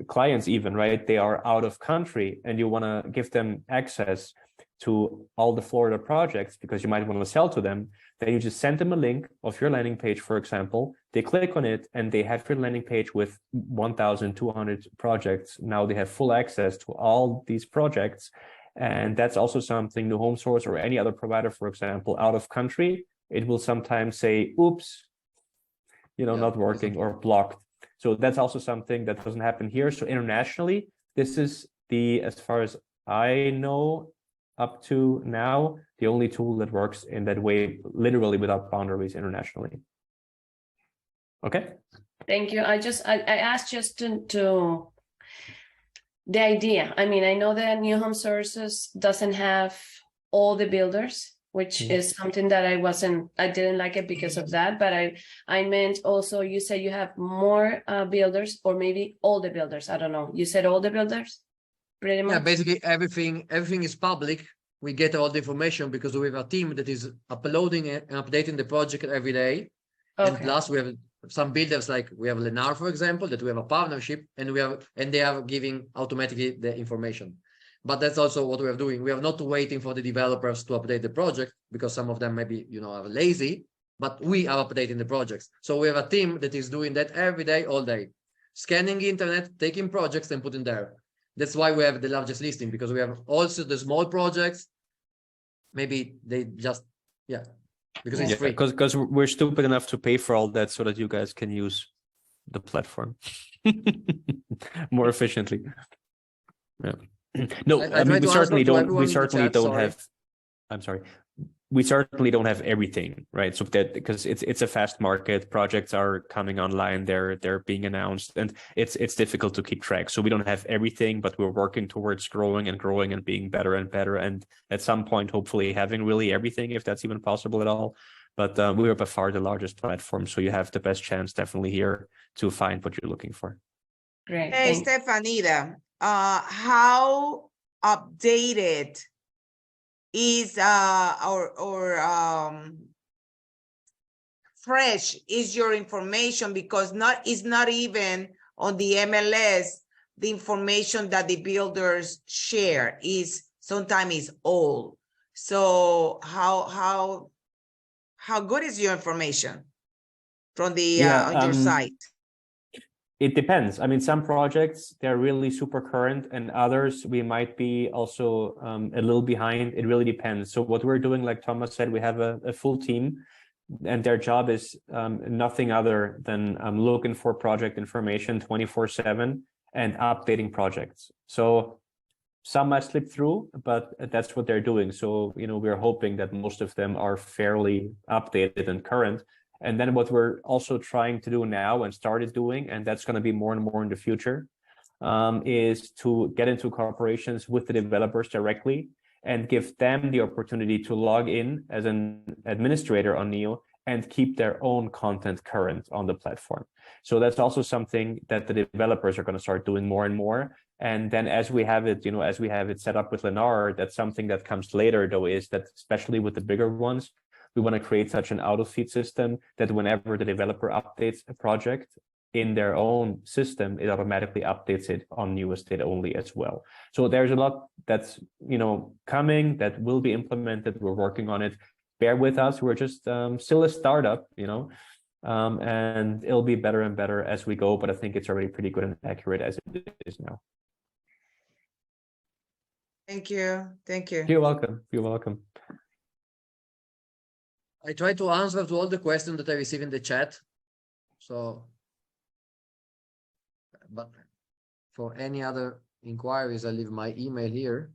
Speaker 3: clients even, right? They are out of country and you want to give them access to all the Florida projects because you might want to sell to them, then you just send them a link of your landing page, for example. They click on it and they have your landing page with 1,200 projects. Now they have full access to all these projects. And that's also something New Home Source or any other provider, for example, out of country, it will sometimes say, oops, not working or blocked. So that's also something that doesn't happen here. So internationally, this is as far as I know, up to now, the only tool that works in that way, literally without boundaries internationally. Okay.
Speaker 5: Thank you. I asked just to the idea. I mean, I know that New Home Sources doesn't have all the builders, which is something that I didn't like it because of that. But I meant also, you said you have more builders, or maybe all the builders. I don't know. You said all the builders? Pretty much.
Speaker 2: Yeah, basically everything is public. We get all the information because we have a team that is uploading and updating the project every day.
Speaker 5: Okay.
Speaker 2: And plus we have some builders, like we have Lennar, for example, that we have a partnership, and they are giving automatically the information. But that's also what we are doing. We are not waiting for the developers to update the project, because some of them maybe, are lazy, but we are updating the projects. So we have a team that is doing that every day, all day, scanning internet, taking projects and putting there. That's why we have the largest listing, because we have also the small projects. Maybe they just, because it's free.
Speaker 3: Because we're stupid enough to pay for all that so that you guys can use the platform more efficiently. Yeah. No, I mean, we certainly don't have, I'm sorry. We certainly don't have everything, right? So that, because it's a fast market, projects are coming online, they're being announced, and it's difficult to keep track. So we don't have everything, but we're working towards growing and being better and better, and at some point hopefully having really everything, if that's even possible at all. But we are by far the largest platform, so you have the best chance definitely here to find what you're looking for.
Speaker 5: Great.
Speaker 6: Hey,
Speaker 5: thanks.
Speaker 6: Stefanita, how updated is fresh is your information? Because it's not even on the MLS, the information that the builders share is sometimes old. So how good is your information from the on your site?
Speaker 3: It depends. I mean, some projects, they're really super current, and others we might be also a little behind. It really depends. So what we're doing, like Thomas said, we have a full team, and their job is nothing other than looking for project information 24/7 and updating projects. So some might slip through, but that's what they're doing. So, we're hoping that most of them are fairly updated and current. And then what we're also trying to do now and started doing, and that's going to be more and more in the future, is to get into corporations with the developers directly and give them the opportunity to log in as an administrator on Neo and keep their own content current on the platform. So that's also something that the developers are going to start doing more and more. And then as we have it, as we have it set up with Lennar, that's something that comes later, though, is that especially with the bigger ones, we want to create such an auto-feed system that whenever the developer updates a project in their own system, it automatically updates it on New Estate only as well. So there's a lot that's, coming that will be implemented. We're working on it. Bear with us. We're just still a startup, and it'll be better and better as we go. But I think it's already pretty good and accurate as it is now.
Speaker 6: Thank you. Thank you.
Speaker 3: You're welcome. You're welcome.
Speaker 2: I try to answer to all the questions that I receive in the chat. So, but for any other inquiries, I leave my email here.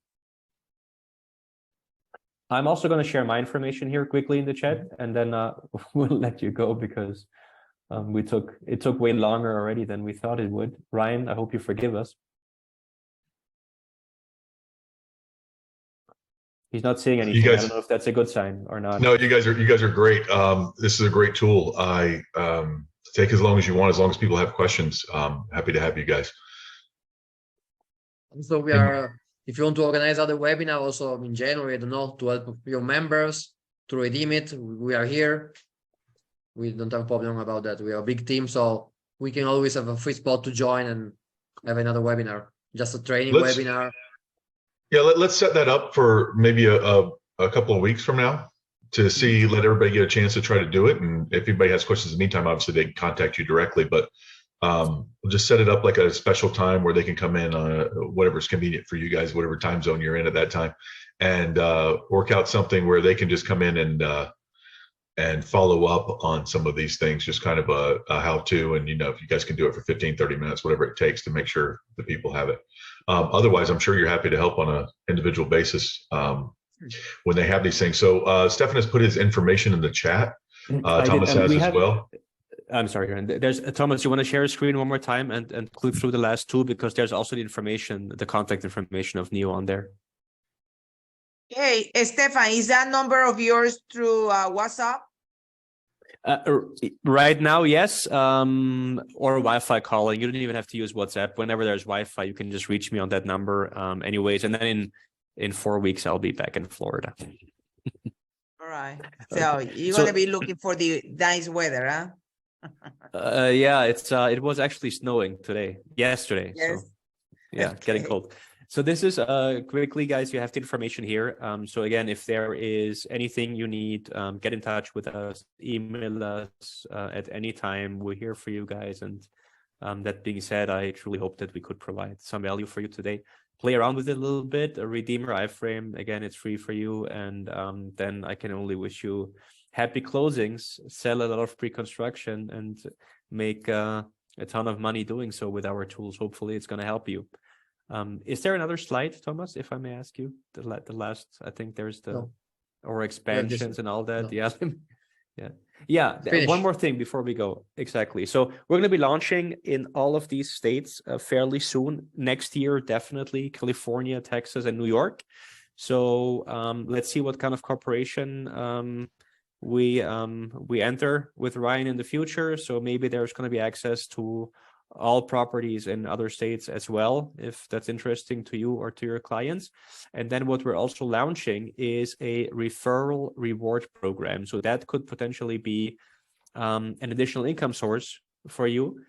Speaker 3: I'm also going to share my information here quickly in the chat, and then we'll let you go, because it took way longer already than we thought it would. Ryan, I hope you forgive us. He's not seeing anything. I don't know if that's a good sign or not.
Speaker 1: No, you guys are great. This is a great tool. I take as long as you want, as long as people have questions. Happy to have you guys.
Speaker 2: So we are, if you want to organize other webinar also in January, I don't know, to help your members to redeem it, we are here. We don't have a problem about that. We are a big team, so we can always have a free spot to join and have another webinar, just a training webinar.
Speaker 1: Yeah, let's set that up for maybe a couple of weeks from now to see, let everybody get a chance to try to do it. And if anybody has questions in the meantime, obviously they can contact you directly, but we'll just set it up like a special time where they can come in on whatever's convenient for you guys, whatever time zone you're in at that time, and work out something where they can just come in and follow up on some of these things, just kind of a how-to. And, if you guys can do it for 15, 30 minutes, whatever it takes to make sure the people have it. Otherwise, I'm sure you're happy to help on an individual basis when they have these things. So Stefan has put his information in the chat. Thomas has as well.
Speaker 3: I'm sorry, Aaron. There's Thomas, you want to share a screen one more time and click through the last two, because there's also the information, the contact information of Neo on there.
Speaker 6: Hey, Stefan, is that number of yours through WhatsApp?
Speaker 3: Right now, yes, or Wi-Fi calling. You don't even have to use WhatsApp. Whenever there's Wi-Fi, you can just reach me on that number. Anyways, and then in 4 weeks, I'll be back in Florida.
Speaker 6: All right. So you're gonna be looking for the nice weather, huh?
Speaker 3: Yeah, it was actually snowing yesterday.
Speaker 6: Yes.
Speaker 3: So yeah, getting
Speaker 6: Okay.
Speaker 3: cold. So this is quickly, guys, you have the information here. So again, if there is anything you need, get in touch with us, email us at any time. We're here for you guys. And that being said, I truly hope that we could provide some value for you today. Play around with it a little bit. A Redeemer iframe, again, it's free for you. And then I can only wish you happy closings, sell a lot of pre-construction, and make a ton of money doing so with our tools. Hopefully it's going to help you. Is there another slide, Thomas, if I may ask you? The last, I think there's the,
Speaker 2: No.
Speaker 3: or expansions and all that.
Speaker 2: No.
Speaker 3: Yeah. Yeah.
Speaker 2: Finish.
Speaker 3: One more thing before we go. Exactly. So we're going to be launching in all of these states fairly soon. Next year, definitely California, Texas, and New York. So let's see what kind of cooperation we enter with Ryan in the future. So maybe there's going to be access to all properties in other states as well, if that's interesting to you or to your clients. And then what we're also launching is a referral reward program. So that could potentially be an additional income source for you.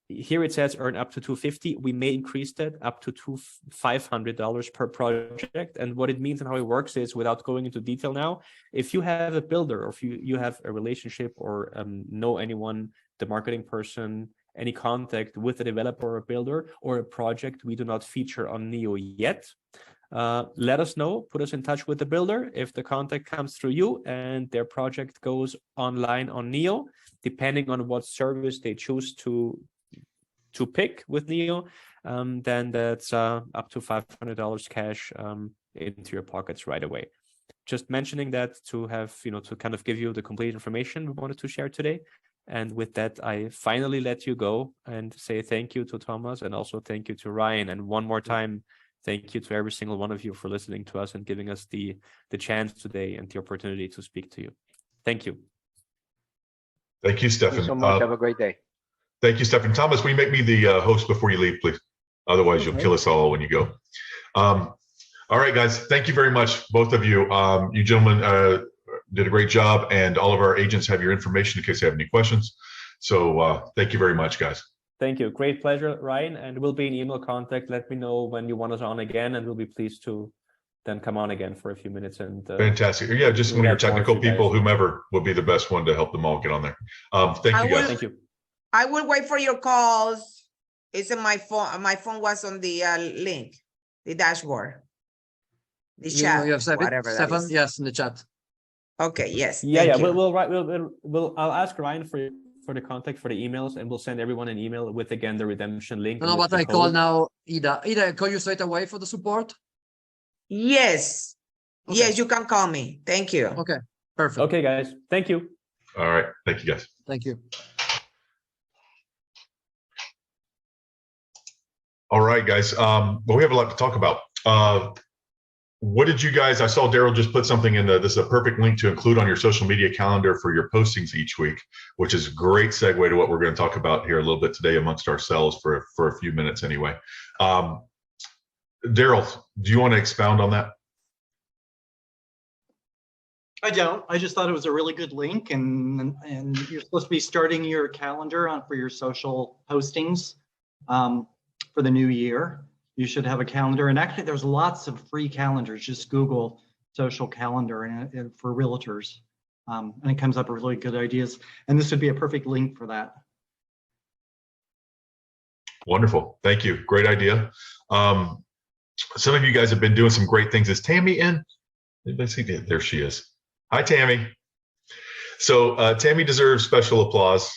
Speaker 3: Here it says earn up to $250. We may increase that up to $500 per project. And what it means and how it works is, without going into detail now, if you have a builder, or if you have a relationship or know anyone, the marketing person, any contact with a developer or a builder or a project we do not feature on Neo yet, let us know, put us in touch with the builder. If the contact comes through you and their project goes online on Neo, depending on what service they choose to pick with Neo, then that's up to $500 cash into your pockets right away. Just mentioning that to have, to kind of give you the complete information we wanted to share today. And with that, I finally let you go and say thank you to Thomas, and also thank you to Ryan. And one more time, thank you to every single one of you for listening to us and giving us the chance today and the opportunity to speak to you. Thank you.
Speaker 1: Thank you, Stefan.
Speaker 4: Thank you so much. Have a great day.
Speaker 1: Thank you, Stefan. Thomas, will you make me the host before you leave, please? Otherwise, you'll kill us all when you go. All right, guys. Thank you very much, both of you. You gentlemen did a great job, and all of our agents have your information in case they have any questions. So thank you very much, guys.
Speaker 3: Thank you. Great pleasure, Ryan. And we'll be in email contact. Let me know when you want us on again, and we'll be pleased to then come on again for a few minutes. And
Speaker 1: fantastic. Yeah, just one of your technical people, whomever will be the best one to help them all get on there. Thank you, guys.
Speaker 3: Thank you.
Speaker 6: I will wait for your calls. It's in my phone. My phone was on the link, the dashboard, the chat,
Speaker 2: You have
Speaker 6: whatever that
Speaker 2: Stefan?
Speaker 6: is.
Speaker 2: Yes, in the chat.
Speaker 6: Okay, yes.
Speaker 3: Yeah.
Speaker 6: thank you.
Speaker 3: I'll ask Ryan for the contact for the emails, and we'll send everyone an email with, again, the redemption link.
Speaker 2: No, but I call now Ida. Ida, I call you straight away for the support?
Speaker 6: Yes.
Speaker 2: Okay.
Speaker 6: Yes, you can call me. Thank you.
Speaker 2: Okay, perfect.
Speaker 3: Okay, guys. Thank you.
Speaker 1: All right. Thank you, guys.
Speaker 2: Thank you.
Speaker 1: All right, guys. Well, we have a lot to talk about. What did you guys, I saw Daryl just put something in this is a perfect link to include on your social media calendar for your postings each week, which is a great segue to what we're going to talk about here a little bit today amongst ourselves for a few minutes anyway. Daryl, do you want to expound on that?
Speaker 7: I don't. I just thought it was a really good link, and you're supposed to be starting your calendar for your social postings for the new year. You should have a calendar, and actually there's lots of free calendars. Just Google social calendar and for realtors, and it comes up with really good ideas. And this would be a perfect link for that.
Speaker 1: Wonderful. Thank you. Great idea. Some of you guys have been doing some great things. Is Tammy in? Anybody see that? There she is. Hi, Tammy. So Tammy deserves special applause,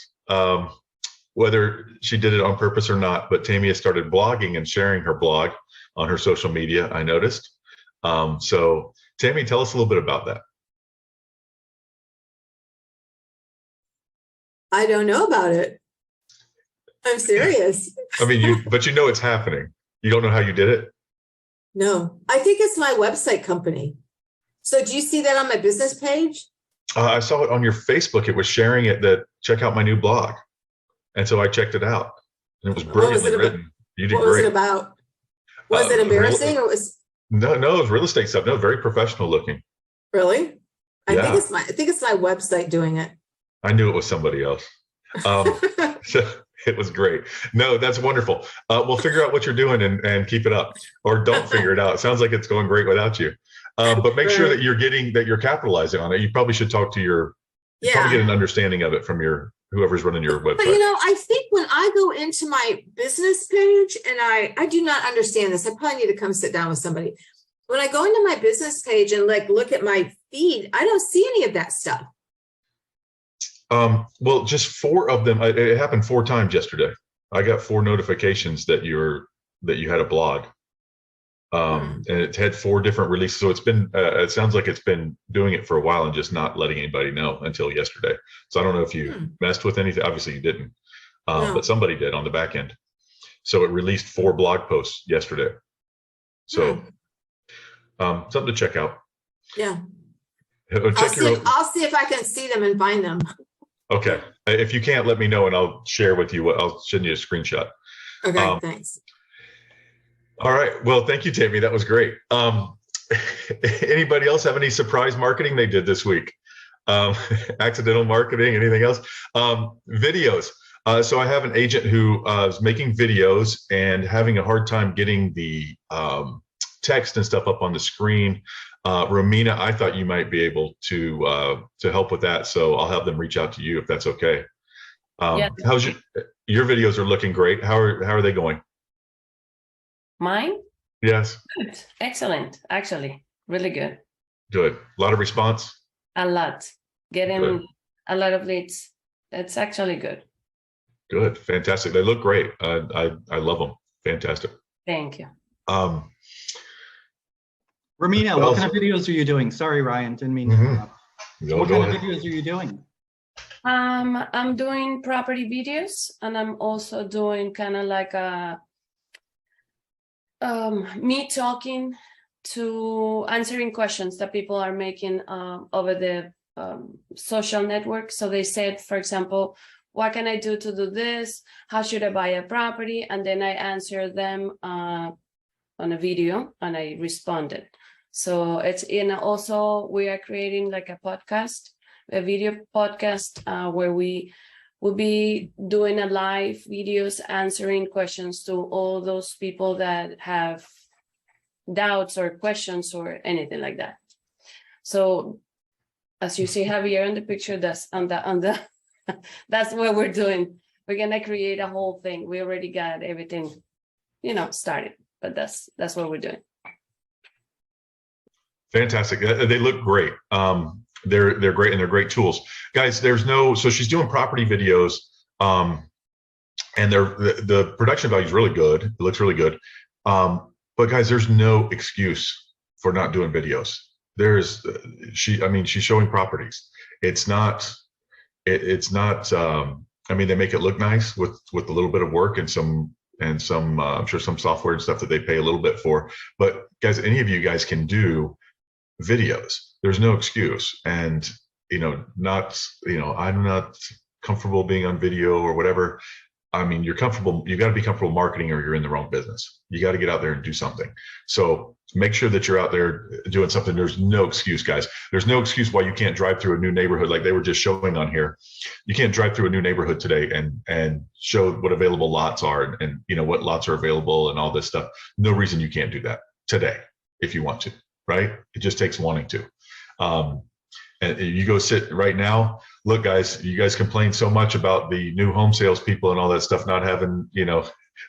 Speaker 1: whether she did it on purpose or not, but Tammy has started blogging and sharing her blog on her social media, I noticed. So Tammy, tell us a little bit about that.
Speaker 8: I don't know about it. I'm serious.
Speaker 1: I mean, but you know it's happening. You don't know how you did it?
Speaker 8: No, I think it's my website company. So do you see that on my business page?
Speaker 1: I saw it on your Facebook. It was sharing it that check out my new blog. And so I checked it out. And it was brilliantly written. You did great.
Speaker 8: What was it about? Was it embarrassing or was?
Speaker 1: No, it was real estate stuff. No, very professional looking.
Speaker 8: Really? I
Speaker 1: Yeah.
Speaker 8: think it's my website doing it.
Speaker 1: I knew it was somebody else. So it was great. No, that's wonderful. We'll figure out what you're doing and keep it up, or don't figure it out. It sounds like it's going great without you. But make sure that you're capitalizing on it. You probably should talk to you probably get an understanding of it from whoever's running your website.
Speaker 8: But I think when I go into my business page, and I do not understand this, I probably need to come sit down with somebody. When I go into my business page and look at my feed, I don't see any of that stuff.
Speaker 1: Well, just 4 of them. It happened 4 times yesterday. I got 4 notifications that you had a blog. And it had 4 different releases. So it's been, it sounds like it's been doing it for a while and just not letting anybody know until yesterday. So I don't know if you messed with anything. Obviously you didn't,
Speaker 8: No.
Speaker 1: but somebody did on the back end. So it released 4 blog posts yesterday. So something to check out.
Speaker 8: Yeah.
Speaker 1: I'll
Speaker 8: see if I can see them and find them.
Speaker 1: Okay. If you can't, let me know and I'll share with you I'll send you a screenshot.
Speaker 8: Okay, thanks.
Speaker 1: All right. Well, thank you, Tammy. That was great. Anybody else have any surprise marketing they did this week? Accidental marketing, anything else? Videos. So I have an agent who is making videos and having a hard time getting the text and stuff up on the screen. Romina, I thought you might be able to help with that. So I'll have them reach out to you if that's okay.
Speaker 5: Yeah.
Speaker 1: How's your videos are looking great. How are they going?
Speaker 5: Mine?
Speaker 1: Yes.
Speaker 5: Good. Excellent. Actually, really good.
Speaker 1: Good. A lot of response.
Speaker 5: A lot. Getting
Speaker 1: Good.
Speaker 5: a lot of leads. That's actually good.
Speaker 1: Good. Fantastic. They look great. I love them. Fantastic.
Speaker 5: Thank you.
Speaker 7: Romina, what kind of videos are you doing? Sorry, Ryan, didn't mean to interrupt. What kind of videos are you doing?
Speaker 5: I'm doing property videos, and I'm also doing kind of like a me talking to answering questions that people are making over the social network. So they said, for example, what can I do to do this? How should I buy a property? And then I answer them on a video and I responded. So it's also we are creating like a podcast, a video podcast where we will be doing a live videos answering questions to all those people that have doubts or questions or anything like that. So as you see Javier in the picture, that's on the that's what we're doing. We're gonna create a whole thing. We already got everything, started, but that's what we're doing.
Speaker 1: Fantastic. They look great. They're great and they're great tools, guys. So she's doing property videos, and the production value is really good. It looks really good. But guys, there's no excuse for not doing videos. She's showing properties. It's not, I mean, they make it look nice with a little bit of work and some, I'm sure some software and stuff that they pay a little bit for, but guys, any of you guys can do videos. There's no excuse. And, I'm not comfortable being on video or whatever. I mean, you got to be comfortable marketing or you're in the wrong business. You got to get out there and do something. So make sure that you're out there doing something. There's no excuse, guys. There's no excuse why you can't drive through a new neighborhood like they were just showing on here. You can't drive through a new neighborhood today and show what available lots are and what lots are available and all this stuff. No reason you can't do that today if you want to, right? It just takes wanting to. And you go sit right now. Look, guys, you guys complain so much about the new home sales people and all that stuff, not having,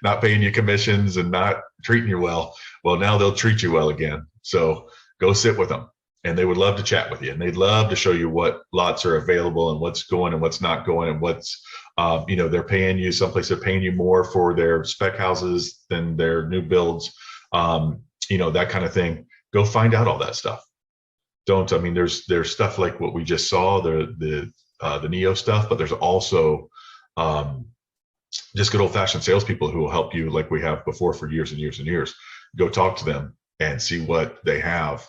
Speaker 1: not paying you commissions and not treating you well. Well, now they'll treat you well again. So go sit with them and they would love to chat with you and they'd love to show you what lots are available and what's going and what's not going and what's, they're paying you someplace, they're paying you more for their spec houses than their new builds, that kind of thing. Go find out all that stuff. There's stuff like what we just saw, the Neo stuff, but there's also just good old fashioned salespeople who will help you like we have before for years and years and years. Go talk to them and see what they have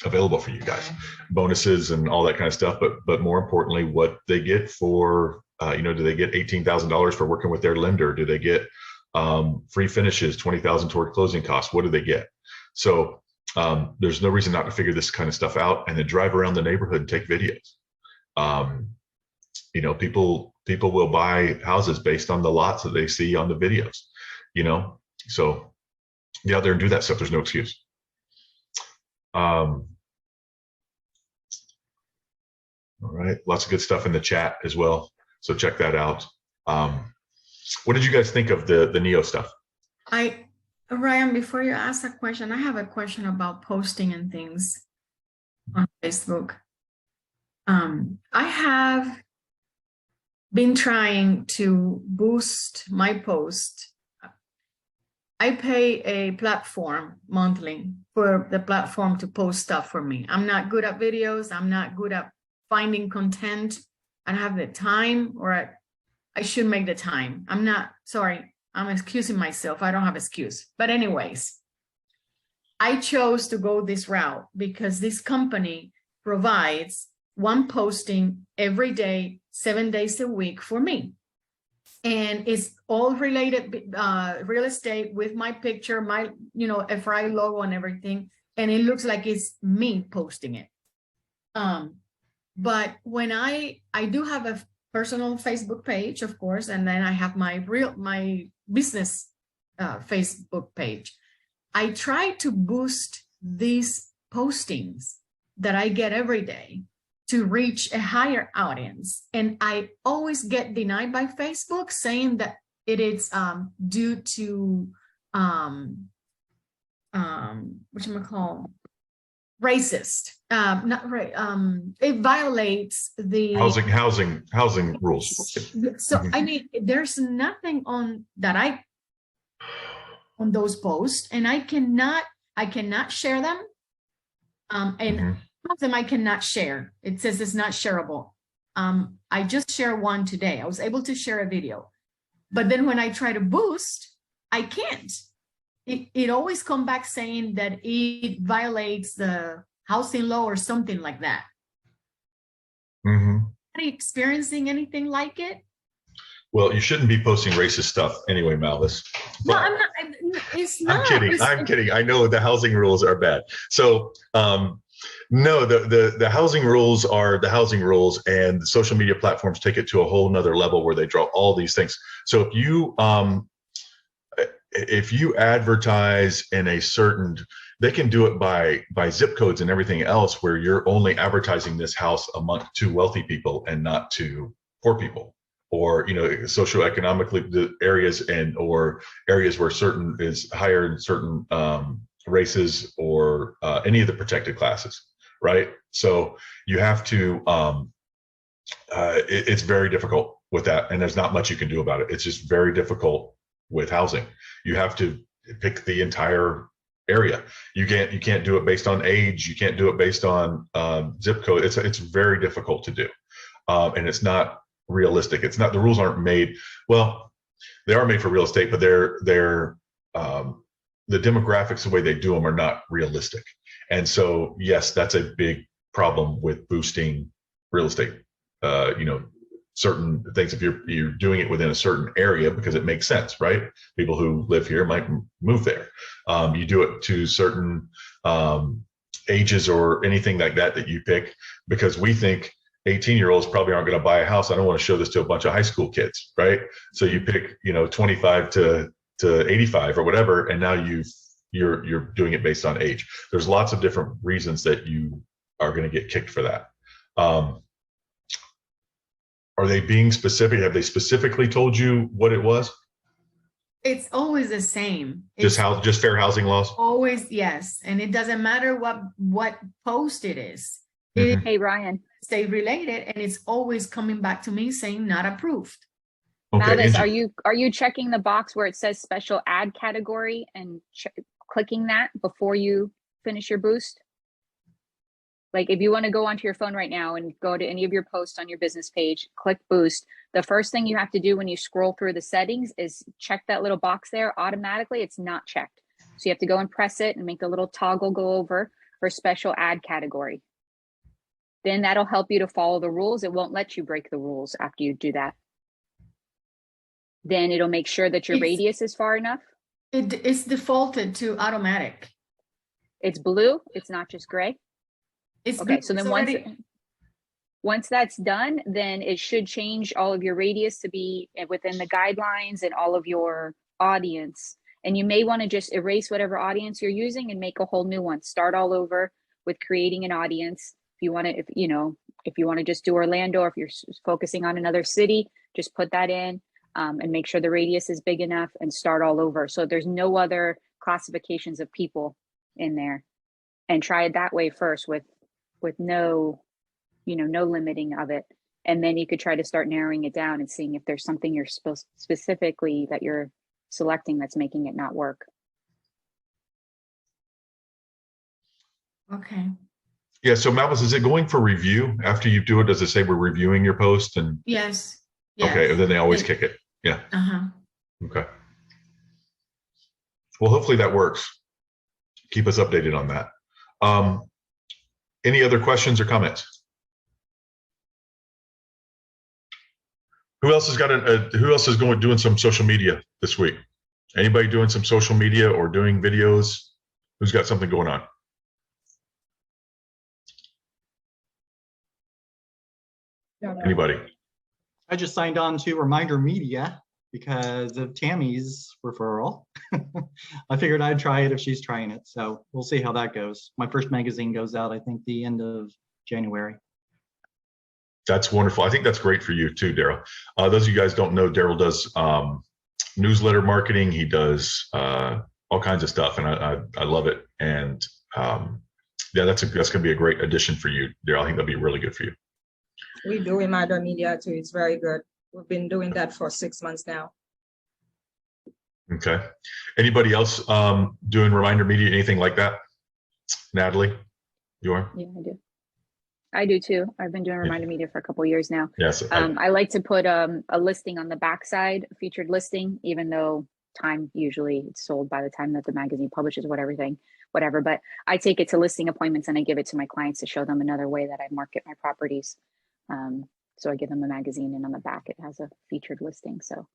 Speaker 1: available for you guys, bonuses and all that kind of stuff. But more importantly, what they get for, do they get $18,000 for working with their lender? Do they get free finishes, $20,000 toward closing costs? What do they get? So there's no reason not to figure this kind of stuff out and then drive around the neighborhood and take videos. People People will buy houses based on the lots that they see on the videos, so get out there and do that stuff. There's no excuse. All right, lots of good stuff in the chat as well, so check that out. What did you guys think of the Neo stuff?
Speaker 9: Ryan, before you ask a question, I have a question about posting and things on Facebook. I have been trying to boost my post. I pay a platform monthly for the platform to post stuff for me. I'm not good at videos. I'm not good at finding content. I don't have the time, or I should make the time. I'm not, sorry, I'm excusing myself. I don't have excuse. But anyways, I chose to go this route because this company provides one posting every day, 7 days a week for me. And it's all related, real estate with my picture, my, FRI logo and everything. And it looks like it's me posting it. But when I do have a personal Facebook page, of course, and then I have my business Facebook page. I try to boost these postings that I get every day to reach a higher audience. And I always get denied by Facebook saying that it is due to whatchamacallit, racist. Not right. It violates the
Speaker 1: housing rules.
Speaker 9: So I mean, there's nothing on those posts, and I cannot share them. And some of them I cannot share. It says it's not shareable. I just shared one today. I was able to share a video, but then when I try to boost, I can't. It always come back saying that it violates the housing law or something like that. Are you experiencing anything like it?
Speaker 1: Well, you shouldn't be posting racist stuff anyway, Malvis.
Speaker 9: No, I'm not. It's not.
Speaker 1: I'm kidding. I know the housing rules are bad. So no, the housing rules are the housing rules, and the social media platforms take it to a whole nother level where they draw all these things. So if you advertise in a certain, they can do it by zip codes and everything else, where you're only advertising this house to wealthy people and not to poor people, or socioeconomically the areas or areas where certain is higher in certain races or any of the protected classes, right? So you have to it's very difficult with that, and there's not much you can do about it. It's just very difficult with housing. You have to pick the entire area. You can't do it based on age. You can't do it based on zip code. It's very difficult to do, and it's not realistic. It's not, the rules aren't made, well, they are made for real estate, but they're the demographics, the way they do them, are not realistic. And so yes, that's a big problem with boosting real estate. Certain things, if you're doing it within a certain area, because it makes sense, right? People who live here might move there. You do it to certain ages or anything like that you pick, because we think 18-year-olds probably aren't going to buy a house. I don't want to show this to a bunch of high school kids, right? So you pick 25 to 85 or whatever, and now you're doing it based on age. There's lots of different reasons that you are going to get kicked for that. Are they being specific? Have they specifically told you what it was?
Speaker 9: It's always the same.
Speaker 1: Just fair housing laws?
Speaker 9: Always, yes. And it doesn't matter what post it is.
Speaker 10: Hey, Ryan.
Speaker 9: Stay related, and it's always coming back to me saying not approved.
Speaker 1: Okay,
Speaker 10: Malvis, are you checking the box where it says special ad category and clicking that before you finish your boost? Like if you want to go onto your phone right now and go to any of your posts on your business page, click boost. The first thing you have to do when you scroll through the settings is check that little box there. Automatically, it's not checked. So you have to go and press it and make the little toggle go over for special ad category. Then that'll help you to follow the rules. It won't let you break the rules after you do that. Then it'll make sure that your radius is far enough.
Speaker 9: It's defaulted to automatic.
Speaker 10: It's blue. It's not just gray.
Speaker 9: It's
Speaker 10: okay.
Speaker 9: blue.
Speaker 10: So then Once that's done, then it should change all of your radius to be within the guidelines and all of your audience. And you may want to just erase whatever audience you're using and make a whole new one. Start all over with creating an audience. If you want to, if you want to just do Orlando, or if you're focusing on another city, just put that in and make sure the radius is big enough and start all over. So there's no other classifications of people in there, and try it that way first with no, no limiting of it. And then you could try to start narrowing it down and seeing if there's something you're specifically that you're selecting that's making it not work.
Speaker 9: Okay.
Speaker 1: Yeah. So Malvis, is it going for review after you do it? Does it say we're reviewing your post? And
Speaker 9: Yes.
Speaker 1: okay, and then they always
Speaker 9: It-
Speaker 1: kick it. Yeah.
Speaker 9: Uh-huh.
Speaker 1: Okay. Well, hopefully that works. Keep us updated on that. Any other questions or comments? Who else has got who else is doing some social media this week? Anybody doing some social media or doing videos? Who's got something going on? Anybody?
Speaker 7: I just signed on to Reminder Media because of Tammy's referral. I figured I'd try it if she's trying it. So we'll see how that goes. My first magazine goes out, I think, the end of January.
Speaker 1: That's wonderful. I think that's great for you too, Daryl. Those of you guys don't know, Daryl does newsletter marketing. He does all kinds of stuff, and I love it. And yeah, that's going to be a great addition for you, Daryl. I think that'll be really good for you.
Speaker 11: We do Reminder Media too. It's very good. We've been doing that for 6 months now.
Speaker 1: Okay. Anybody else doing Reminder Media, anything like that? Natalie, you are?
Speaker 10: Yeah, I do. I do too. I've been doing Reminder Media for a couple of years now.
Speaker 1: Yes.
Speaker 10: I like to put a listing on the backside, a featured listing, even though usually it's sold by the time that the magazine publishes whatever. But I take it to listing appointments and I give it to my clients to show them another way that I market my properties. So I give them a magazine, and on the back it has a featured listing. So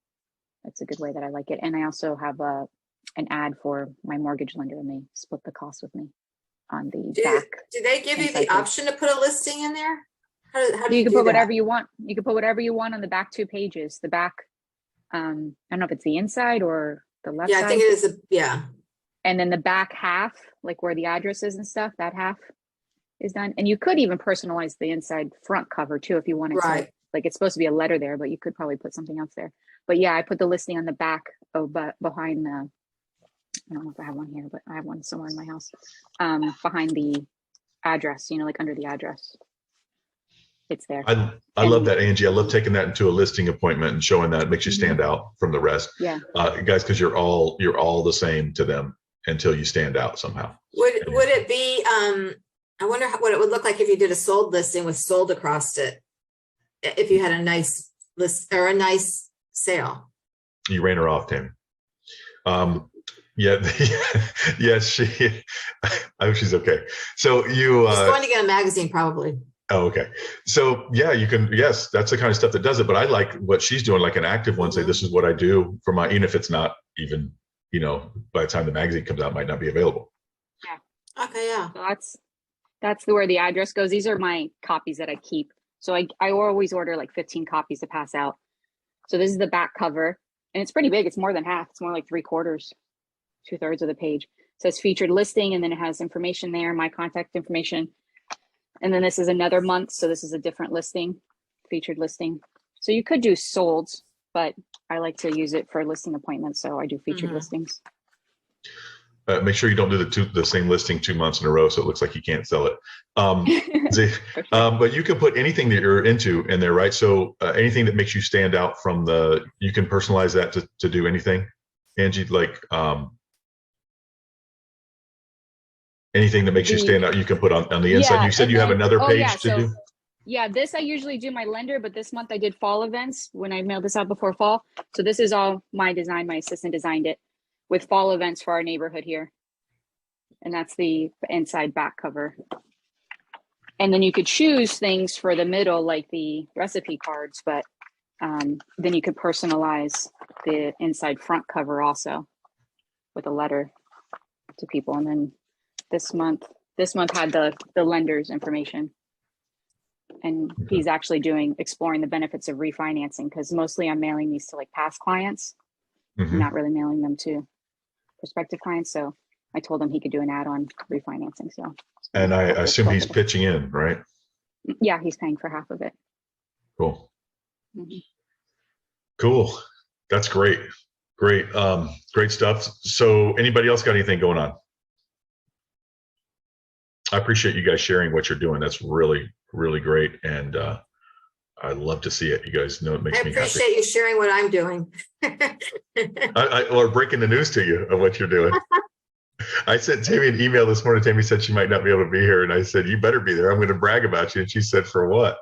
Speaker 10: that's a good way that I like it. And I also have an ad for my mortgage lender, and they split the cost with me on the back.
Speaker 8: Do they give you the option to put a listing in there? How do
Speaker 10: You
Speaker 8: you
Speaker 10: can
Speaker 8: do
Speaker 10: put
Speaker 8: that?
Speaker 10: whatever you want. You can put whatever you want on the back 2 pages. The back, I don't know if it's the inside or the left side.
Speaker 8: Yeah, I think it is. Yeah.
Speaker 10: And then the back half, like where the address is and stuff, that half is done. And you could even personalize the inside front cover too if you wanted
Speaker 8: Right.
Speaker 10: to. Like it's supposed to be a letter there, but you could probably put something else there. But yeah, I put the listing on the back but behind the, I don't know if I have one here, but I have one somewhere in my house. Behind the address, like under the address. It's there.
Speaker 1: I love that, Angie. I love taking that into a listing appointment and showing that. It makes you stand out from the rest.
Speaker 10: Yeah.
Speaker 1: Guys, because you're all the same to them until you stand out somehow.
Speaker 8: Would it be, I wonder what it would look like if you did a sold listing with sold across it. If you had a nice list or a nice sale.
Speaker 1: You ran her off, Tammy. Yeah, yes, she. I hope she's okay. So you.
Speaker 8: She's going to get a magazine, probably.
Speaker 1: Oh, okay. So yeah, you can. Yes, that's the kind of stuff that does it. But I like what she's doing, like an active one. Say, this is what I do for my. Even if it's not even, by the time the magazine comes out, it might not be available.
Speaker 10: Yeah.
Speaker 8: Okay. Yeah.
Speaker 10: So that's where the address goes. These are my copies that I keep. So I always order like 15 copies to pass out. So this is the back cover, and it's pretty big. It's more than half. It's more like 3/4, 2/3 of the page. It says featured listing, and then it has information there, my contact information. And then this is another month. So this is a different listing, featured listing. So you could do sold, but I like to use it for listing appointments. So I do featured listings.
Speaker 1: Make sure you don't do the same listing 2 months in a row, so it looks like you can't sell it. But you can put anything that you're into in there, right? So anything that makes you stand out from you can personalize that to do anything, Angie, like anything that makes you stand out, you can put on the inside. You said you have another page to do?
Speaker 10: Yeah, this I usually do my lender, but this month I did fall events when I mailed this out before fall. So this is all my design. My assistant designed it with fall events for our neighborhood here. And that's the inside back cover. And then you could choose things for the middle, like the recipe cards, but then you could personalize the inside front cover also with a letter to people. And then this month had the lender's information. And he's actually exploring the benefits of refinancing, because mostly I'm mailing these to like past clients.
Speaker 1: Mhm.
Speaker 10: I'm not really mailing them to prospective clients. So I told him he could do an add-on refinancing. So,
Speaker 1: And I
Speaker 10: hopefully
Speaker 1: assume he's
Speaker 10: it's
Speaker 1: pitching in, right?
Speaker 10: yeah, he's paying for half of it.
Speaker 1: Cool.
Speaker 10: Mhm.
Speaker 1: Cool. That's great. Great. Great stuff. So anybody else got anything going on? I appreciate you guys sharing what you're doing. That's really, really great. And I love to see it. You guys know it makes
Speaker 8: I
Speaker 1: me happy.
Speaker 8: appreciate you sharing what I'm doing.
Speaker 1: Or breaking the news to you of what you're doing. I sent Tammy an email this morning. Tammy said she might not be able to be here. And I said, you better be there. I'm going to brag about you. And she said, for what?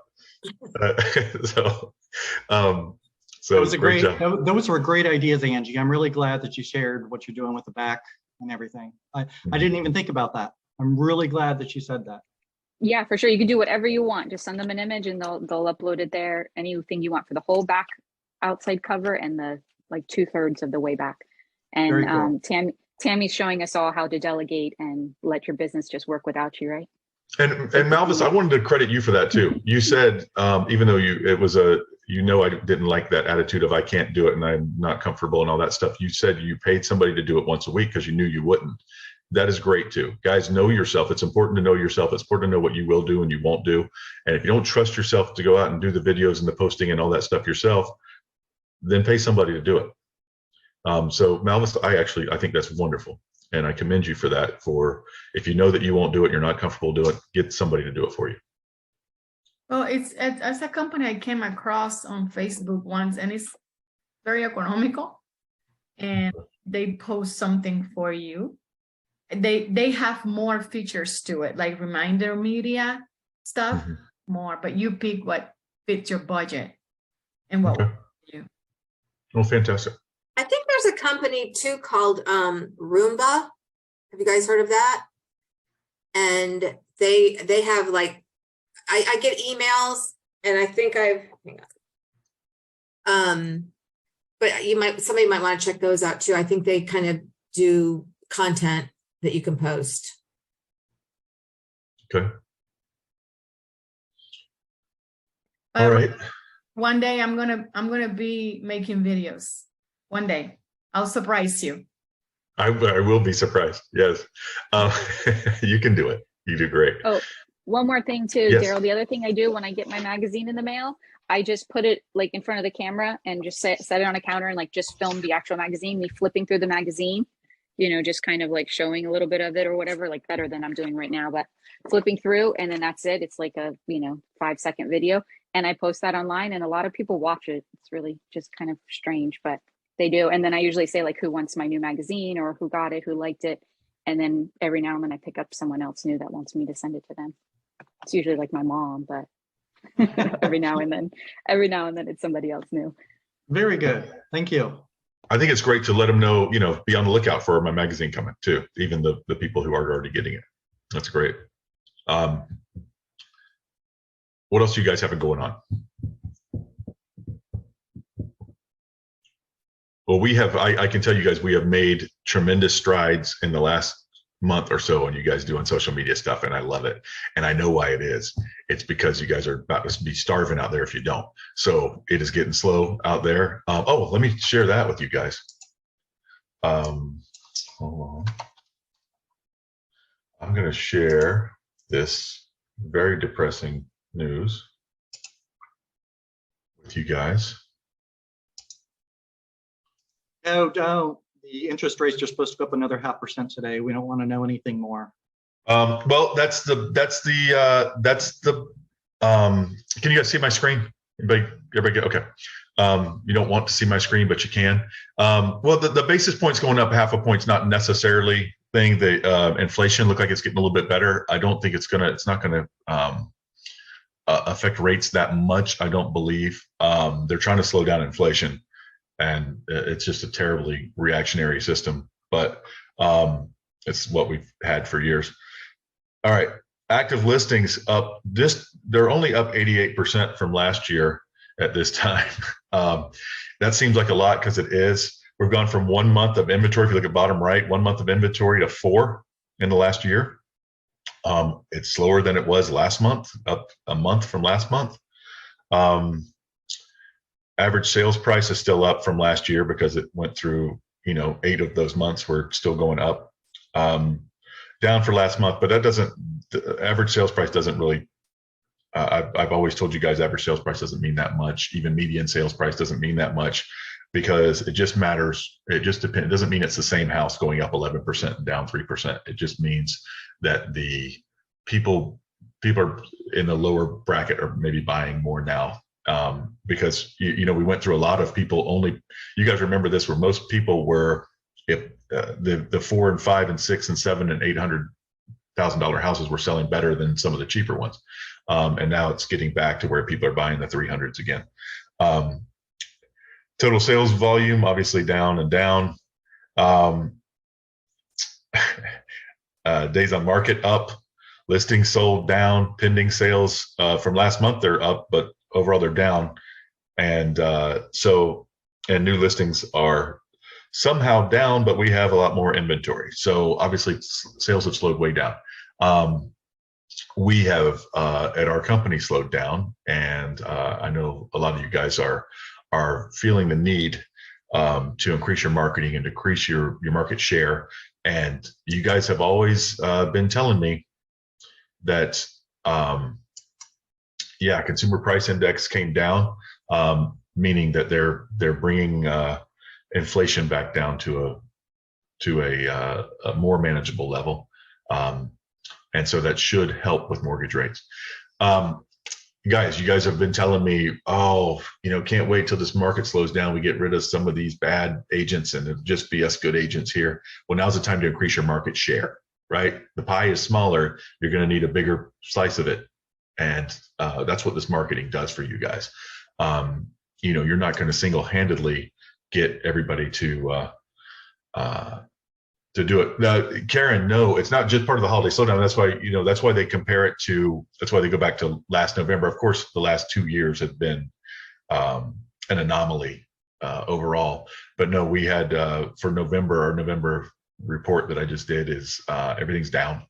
Speaker 1: So
Speaker 7: That was a great,
Speaker 1: job.
Speaker 7: those were great ideas, Angie. I'm really glad that you shared what you're doing with the back and everything. I didn't even think about that. I'm really glad that you said that.
Speaker 10: Yeah, for sure. You can do whatever you want. Just send them an image and they'll upload it there. Anything you want for the whole back outside cover and the like 2/3 of the way back.
Speaker 7: Very
Speaker 10: And
Speaker 7: cool.
Speaker 10: Tammy's showing us all how to delegate and let your business just work without you, right?
Speaker 1: And Malvis, I wanted to credit you for that too. You said, even though I didn't like that attitude of I can't do it and I'm not comfortable and all that stuff. You said you paid somebody to do it once a week because you knew you wouldn't. That is great too. Guys, know yourself. It's important to know yourself. It's important to know what you will do and you won't do. And if you don't trust yourself to go out and do the videos and the posting and all that stuff yourself, then pay somebody to do it. So Malvis, I think that's wonderful. And I commend you for that. For if you know that you won't do it, you're not comfortable doing it, get somebody to do it for you.
Speaker 9: Well, it's as a company I came across on Facebook once, and it's very economical, and they post something for you. They have more features to it, like reminder media stuff, more, but you pick what fits your budget and what works for you.
Speaker 1: Oh, fantastic.
Speaker 8: I think there's a company too called Roomba. Have you guys heard of that? And they have like, I get emails, and I think hang on. But somebody might want to check those out too. I think they kind of do content that you can post.
Speaker 1: Okay. All right.
Speaker 9: One day I'm gonna be making videos. One day I'll surprise you.
Speaker 1: I will be surprised. Yes. You can do it. You do great.
Speaker 10: Oh, one more thing too,
Speaker 1: Yes.
Speaker 10: Daryl. The other thing I do when I get my magazine in the mail, I just put it like in front of the camera and just set it on a counter and like just film the actual magazine, me flipping through the magazine, just kind of like showing a little bit of it or whatever, like better than I'm doing right now, but flipping through, and then that's it. It's like a 5-second video, and I post that online, and a lot of people watch it. It's really just kind of strange, but they do. And then I usually say like, who wants my new magazine, or who got it, who liked it. And then every now and then I pick up someone else new that wants me to send it to them. It's usually like my mom, but every now and then it's somebody else new.
Speaker 7: Very good. Thank you.
Speaker 1: I think it's great to let them know, be on the lookout for my magazine coming too, even the people who are already getting it. That's great. What else do you guys have going on? Well, I can tell you guys, we have made tremendous strides in the last month or so on you guys doing social media stuff, and I love it. And I know why it is. It's because you guys are about to be starving out there if you don't. So it is getting slow out there. Let me share that with you guys. Hold on. I'm going to share this very depressing news with you guys.
Speaker 7: No, don't. The interest rates are supposed to go up another 0.5% today. We don't want to know anything more.
Speaker 1: Well, can you guys see my screen? Everybody get, okay. You don't want to see my screen, but you can. Well, the basis points going up 0.5 point is not necessarily thing. The inflation look like it's getting a little bit better. I don't think it's not gonna affect rates that much. I don't believe. They're trying to slow down inflation, and it's just a terribly reactionary system. But it's what we've had for years. All right, active listings up. They're only up 88% from last year at this time. That seems like a lot because it is. We've gone from 1 month of inventory. If you look at bottom right, 1 month of inventory to 4 in the last year. It's slower than it was last month, up a month from last month. Average sales price is still up from last year because it went through, 8 of those months were still going up. Down for last month, but the average sales price doesn't really, I've always told you guys average sales price doesn't mean that much. Even median sales price doesn't mean that much because it just matters. It just depends. It doesn't mean it's the same house going up 11% and down 3%. It just means that the people are in the lower bracket are maybe buying more now. Because we went through a lot of people only. You guys remember this, where most people were if the $4 and $5 and $6 and $7 and $800,000 houses were selling better than some of the cheaper ones, and now it's getting back to where people are buying the 300s again. Total sales volume obviously down and down. Days on market up, listings sold down, pending sales from last month they're up, but overall they're down, and new listings are somehow down, but we have a lot more inventory. So obviously sales have slowed way down. We have at our company slowed down, and I know a lot of you guys are feeling the need to increase your marketing and decrease your market share. And you guys have always been telling me that consumer price index came down, meaning that they're bringing inflation back down to a more manageable level, and so that should help with mortgage rates. Guys, you guys have been telling me, can't wait till this market slows down, we get rid of some of these bad agents and it'll just be us good agents here. Well, now's the time to increase your market share, right? The pie is smaller, you're going to need a bigger slice of it, and that's what this marketing does for you guys. You're not going to single-handedly get everybody to do it. Now, Karen, no, it's not just part of the holiday slowdown. That's why they compare it to. That's why they go back to last November. Of course, the last 2 years have been an anomaly overall. But no, we had for November, our November report that I just did is everything's down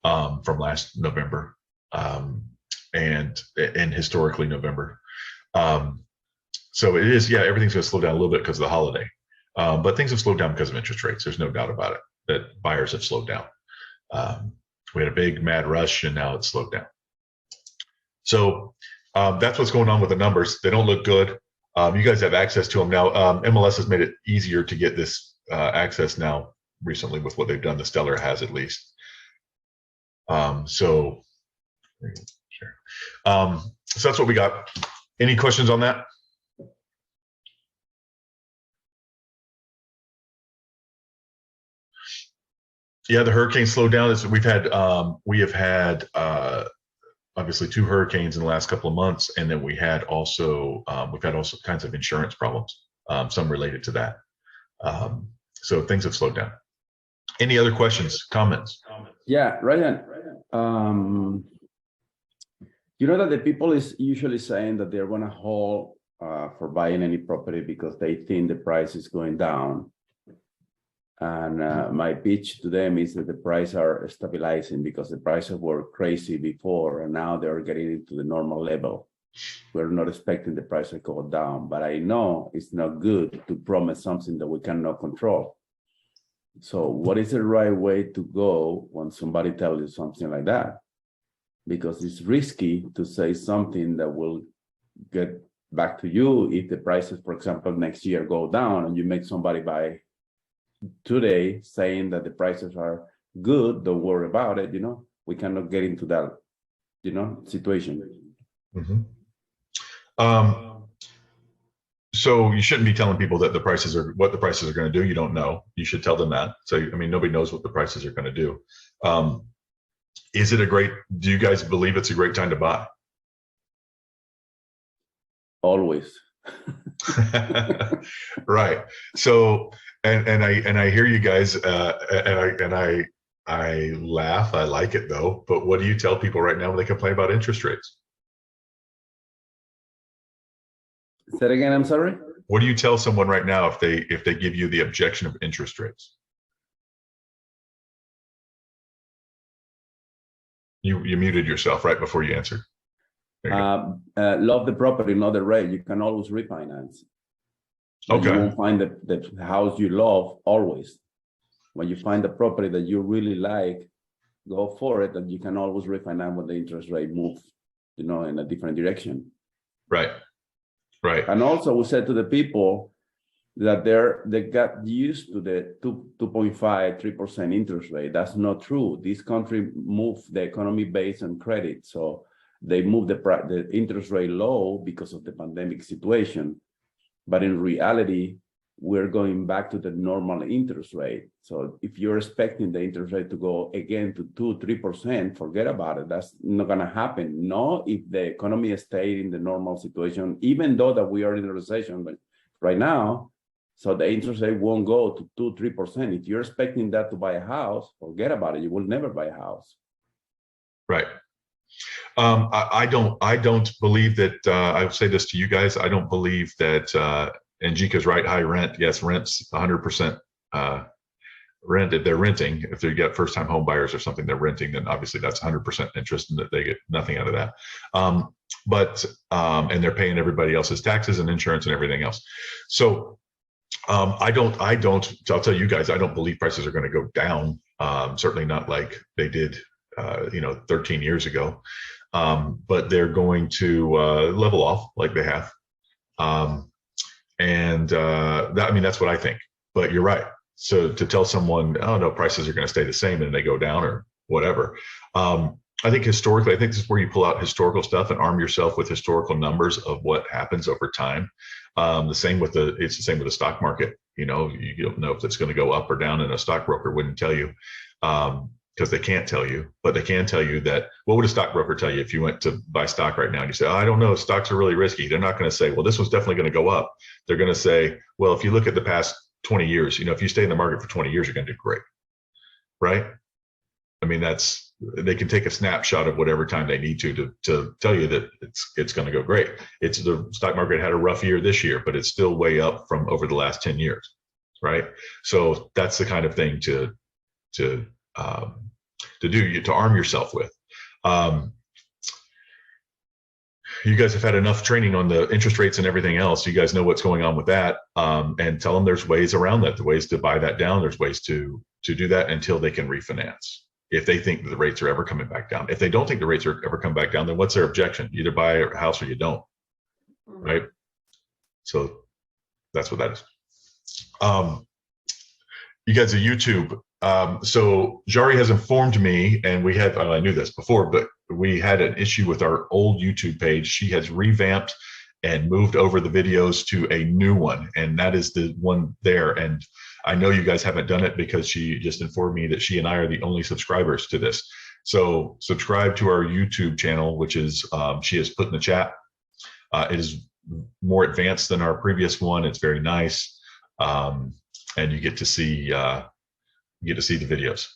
Speaker 1: from last November, and historically November. So it is, everything's going to slow down a little bit because of the holiday. But things have slowed down because of interest rates. There's no doubt about it that buyers have slowed down. We had a big mad rush and now it's slowed down. So that's what's going on with the numbers. They don't look good. You guys have access to them now. MLS has made it easier to get this access now recently with what they've done. The Stellar has at least. So that's what we got. Any questions on that? Yeah, the hurricane slowed down. We have had obviously 2 hurricanes in the last couple of months, and then we've had also kinds of insurance problems, some related to that. So things have slowed down. Any other questions, comments?
Speaker 12: Yeah, Ryan. You know that the people is usually saying that they're going to hold for buying any property because they think the price is going down. And my pitch to them is that the prices are stabilizing because the prices were crazy before and now they're getting into the normal level. We're not expecting the price to go down, but I know it's not good to promise something that we cannot control. So what is the right way to go when somebody tells you something like that? Because it's risky to say something that will get back to you if the prices, for example, next year go down and you make somebody buy today saying that the prices are good, don't worry about it, we cannot get into that, situation.
Speaker 1: Mm-hmm. So you shouldn't be telling people that what the prices are going to do. You don't know. You should tell them that. So, nobody knows what the prices are going to do. Do you guys believe it's a great time to buy?
Speaker 12: Always.
Speaker 1: Right. So, and I hear you guys, and I laugh. I like it though. But what do you tell people right now when they complain about interest rates?
Speaker 12: Say that again. I'm sorry.
Speaker 1: What do you tell someone right now if they give you the objection of interest rates? You muted yourself right before you answered. There you go.
Speaker 12: Love the property, not the rate. You can always refinance. But you
Speaker 1: Okay.
Speaker 12: won't find the house you love always. When you find the property that you really like, go for it, and you can always refinance when the interest rate moves, in a different direction.
Speaker 1: Right. Right.
Speaker 12: And also, we said to the people that they got used to the 2.5, 3% interest rate. That's not true. This country moved the economy based on credit, so they moved the interest rate low because of the pandemic situation. But in reality, we're going back to the normal interest rate. So if you're expecting the interest rate to go again to 2-3%, forget about it. That's not going to happen. No, if the economy stayed in the normal situation, even though that we are in a recession right now, so the interest rate won't go to 2-3%. If you're expecting that to buy a house, forget about it. You will never buy a house.
Speaker 1: Right. I don't believe that, I would say this to you guys, I don't believe that, and Jika's right, high rent, yes, rent's 100% rented, they're renting. If they get first time home buyers or something, they're renting, then obviously that's 100% interest and that they get nothing out of that. And they're paying everybody else's taxes and insurance and everything else. So I'll tell you guys, I don't believe prices are going to go down. Certainly not like they did 13 years ago, but they're going to level off like they have. That's what I think, but you're right. So to tell someone, oh no, prices are going to stay the same and they go down or whatever. I think historically, this is where you pull out historical stuff and arm yourself with historical numbers of what happens over time. It's the same with the stock market. You don't know if it's going to go up or down, and a stockbroker wouldn't tell you. Because they can't tell you, but they can tell you that. What would a stockbroker tell you if you went to buy stock right now and you say, oh, I don't know, stocks are really risky? They're not going to say, well, this one's definitely going to go up. They're going to say, well, if you look at the past 20 years, if you stay in the market for 20 years, you're going to do great. Right? I mean, they can take a snapshot of whatever time they need to tell you that it's going to go great. The stock market had a rough year this year, but it's still way up from over the last 10 years. Right? So that's the kind of thing to arm yourself with. You guys have had enough training on the interest rates and everything else. You guys know what's going on with that, and tell them there's ways around that. The ways to buy that down. There's ways to do that until they can refinance. If they think that the rates are ever coming back down. If they don't think the rates are ever come back down, then what's their objection? You either buy a house or you don't, right? So that's what that is. You guys are YouTube. So Jari has informed me, and I knew this before, but we had an issue with our old YouTube page. She has revamped and moved over the videos to a new one, and that is the one there. And I know you guys haven't done it because she just informed me that she and I are the only subscribers to this. So subscribe to our YouTube channel, which is, she has put in the chat. It is more advanced than our previous one. It's very nice. And you get to see the videos.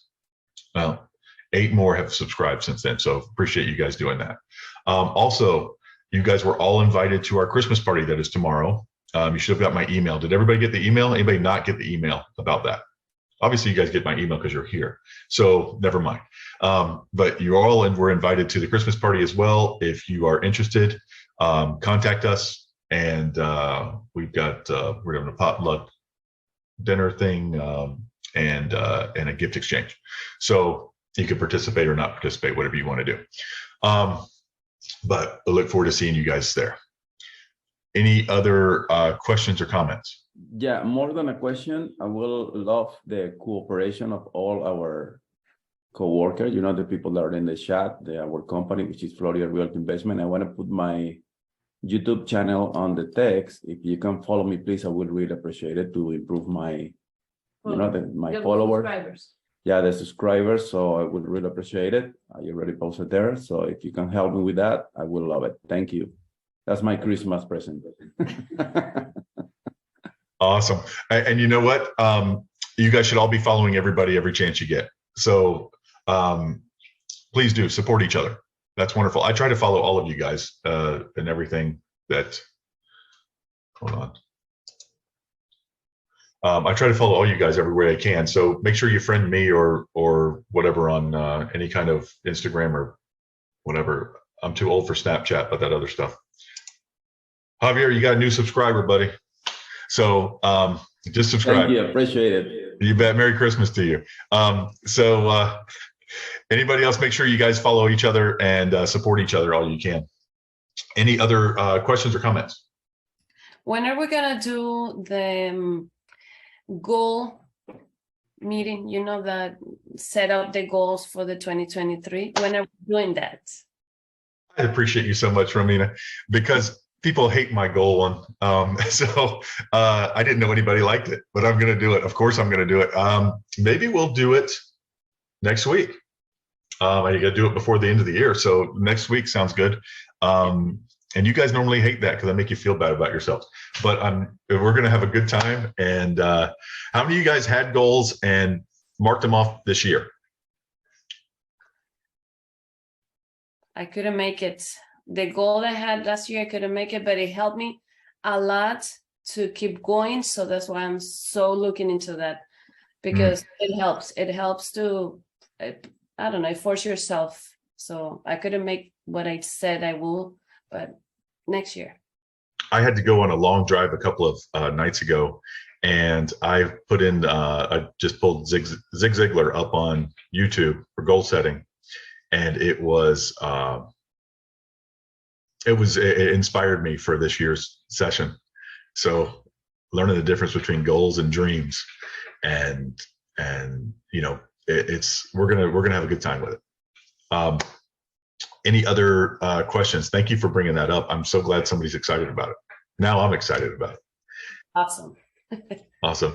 Speaker 1: Well, 8 more have subscribed since then, so appreciate you guys doing that. Also, you guys were all invited to our Christmas party that is tomorrow. You should have got my email. Did everybody get the email? Anybody not get the email about that? Obviously, you guys get my email because you're here, so never mind. But you all were invited to the Christmas party as well. If you are interested, contact us, and we're having a potluck dinner thing. And a gift exchange. So you can participate or not participate, whatever you want to do. But I look forward to seeing you guys there. Any other questions or comments?
Speaker 12: Yeah, more than a question, I will love the cooperation of all our co-workers, the people that are in the chat, our company, which is Florida Realty Investment. I want to put my YouTube channel on the text. If you can follow me, please, I would really appreciate it to improve my my followers. Yeah, the subscribers. So I would really appreciate it. I already posted there. So if you can help me with that, I will love it. Thank you. That's my Christmas present.
Speaker 1: Awesome. And you know what? You guys should all be following everybody every chance you get. So please do support each other. That's wonderful. I try to follow all of you guys and everything that, hold on. I try to follow all you guys every way I can. So make sure you friend me or whatever on any kind of Instagram or whatever. I'm too old for Snapchat, but that other stuff. Javier, you got a new subscriber, buddy. So just subscribe.
Speaker 12: Thank you, appreciate it.
Speaker 1: You bet. Merry Christmas to you. Anybody else, make sure you guys follow each other and support each other all you can. Any other questions or comments?
Speaker 5: When are we gonna do the goal meeting? You know, that set up the goals for the 2023. When are we doing that?
Speaker 1: I appreciate you so much, Romina, because people hate my goal one. So I didn't know anybody liked it, but I'm going to do it. Of course, I'm going to do it. Maybe we'll do it next week. I got to do it before the end of the year. So next week sounds good. And you guys normally hate that because I make you feel bad about yourselves. But we're going to have a good time. And how many of you guys had goals and marked them off this year?
Speaker 5: I couldn't make it. The goal I had last year, I couldn't make it, but it helped me a lot to keep going. So that's why I'm so looking into that, because it helps. It helps to, I don't know, force yourself. So I couldn't make what I said I will, but next year.
Speaker 1: I had to go on a long drive a couple of nights ago, and I put in, I just pulled Zig Ziglar up on YouTube for goal setting. And it inspired me for this year's session. So learning the difference between goals and dreams, and you know, we're gonna have a good time with it. Any other questions? Thank you for bringing that up. I'm so glad somebody's excited about it. Now I'm excited about it.
Speaker 5: Awesome.
Speaker 1: Awesome.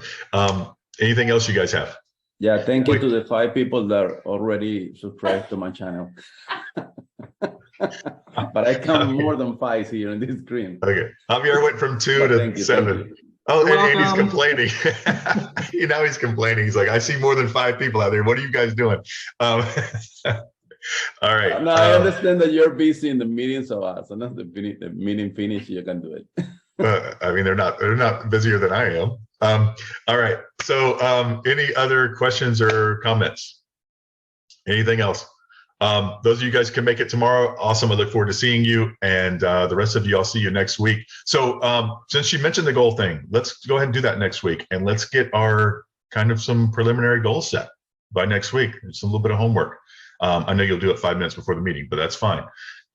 Speaker 1: Anything else you guys have?
Speaker 12: Yeah, thank you to the 5 people that already subscribed to my channel. But I count more than 5 here on this screen.
Speaker 1: Okay, Javier went from 2 to 7. Oh, and Andy's complaining. Now he's complaining. He's like, I see more than 5 people out there. What are you guys doing? All right.
Speaker 12: No, I understand that you're busy in the meeting, so as soon as the meeting finish, you can do it.
Speaker 1: I mean, they're not busier than I am. All right. So any other questions or comments? Anything else? Those of you guys can make it tomorrow. Awesome. I look forward to seeing you, and the rest of you, I'll see you next week. So since you mentioned the goal thing, let's go ahead and do that next week, and let's get our kind of some preliminary goals set by next week. It's a little bit of homework. I know you'll do it 5 minutes before the meeting, but that's fine.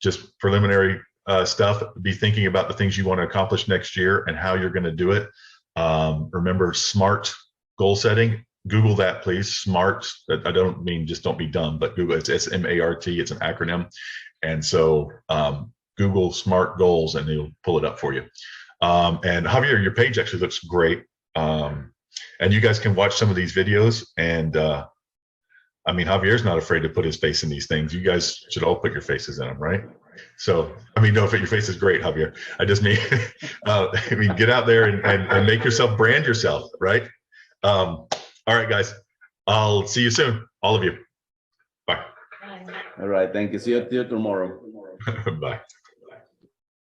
Speaker 1: Just preliminary stuff. Be thinking about the things you want to accomplish next year and how you're going to do it. Remember SMART goal setting. Google that, please. SMART. I don't mean just don't be dumb, but Google. It's SMART. It's an acronym, and so Google SMART goals, and it'll pull it up for you. And Javier, your page actually looks great, and you guys can watch some of these videos. And I mean, Javier's not afraid to put his face in these things. You guys should all put your faces in them, right? So, I mean, no, your face is great, Javier. I just mean, I mean, get out there and make yourself, brand yourself, right? All right, guys. I'll see you soon, all of you. Bye.
Speaker 12: All right, thank you. See you tomorrow.
Speaker 1: Bye.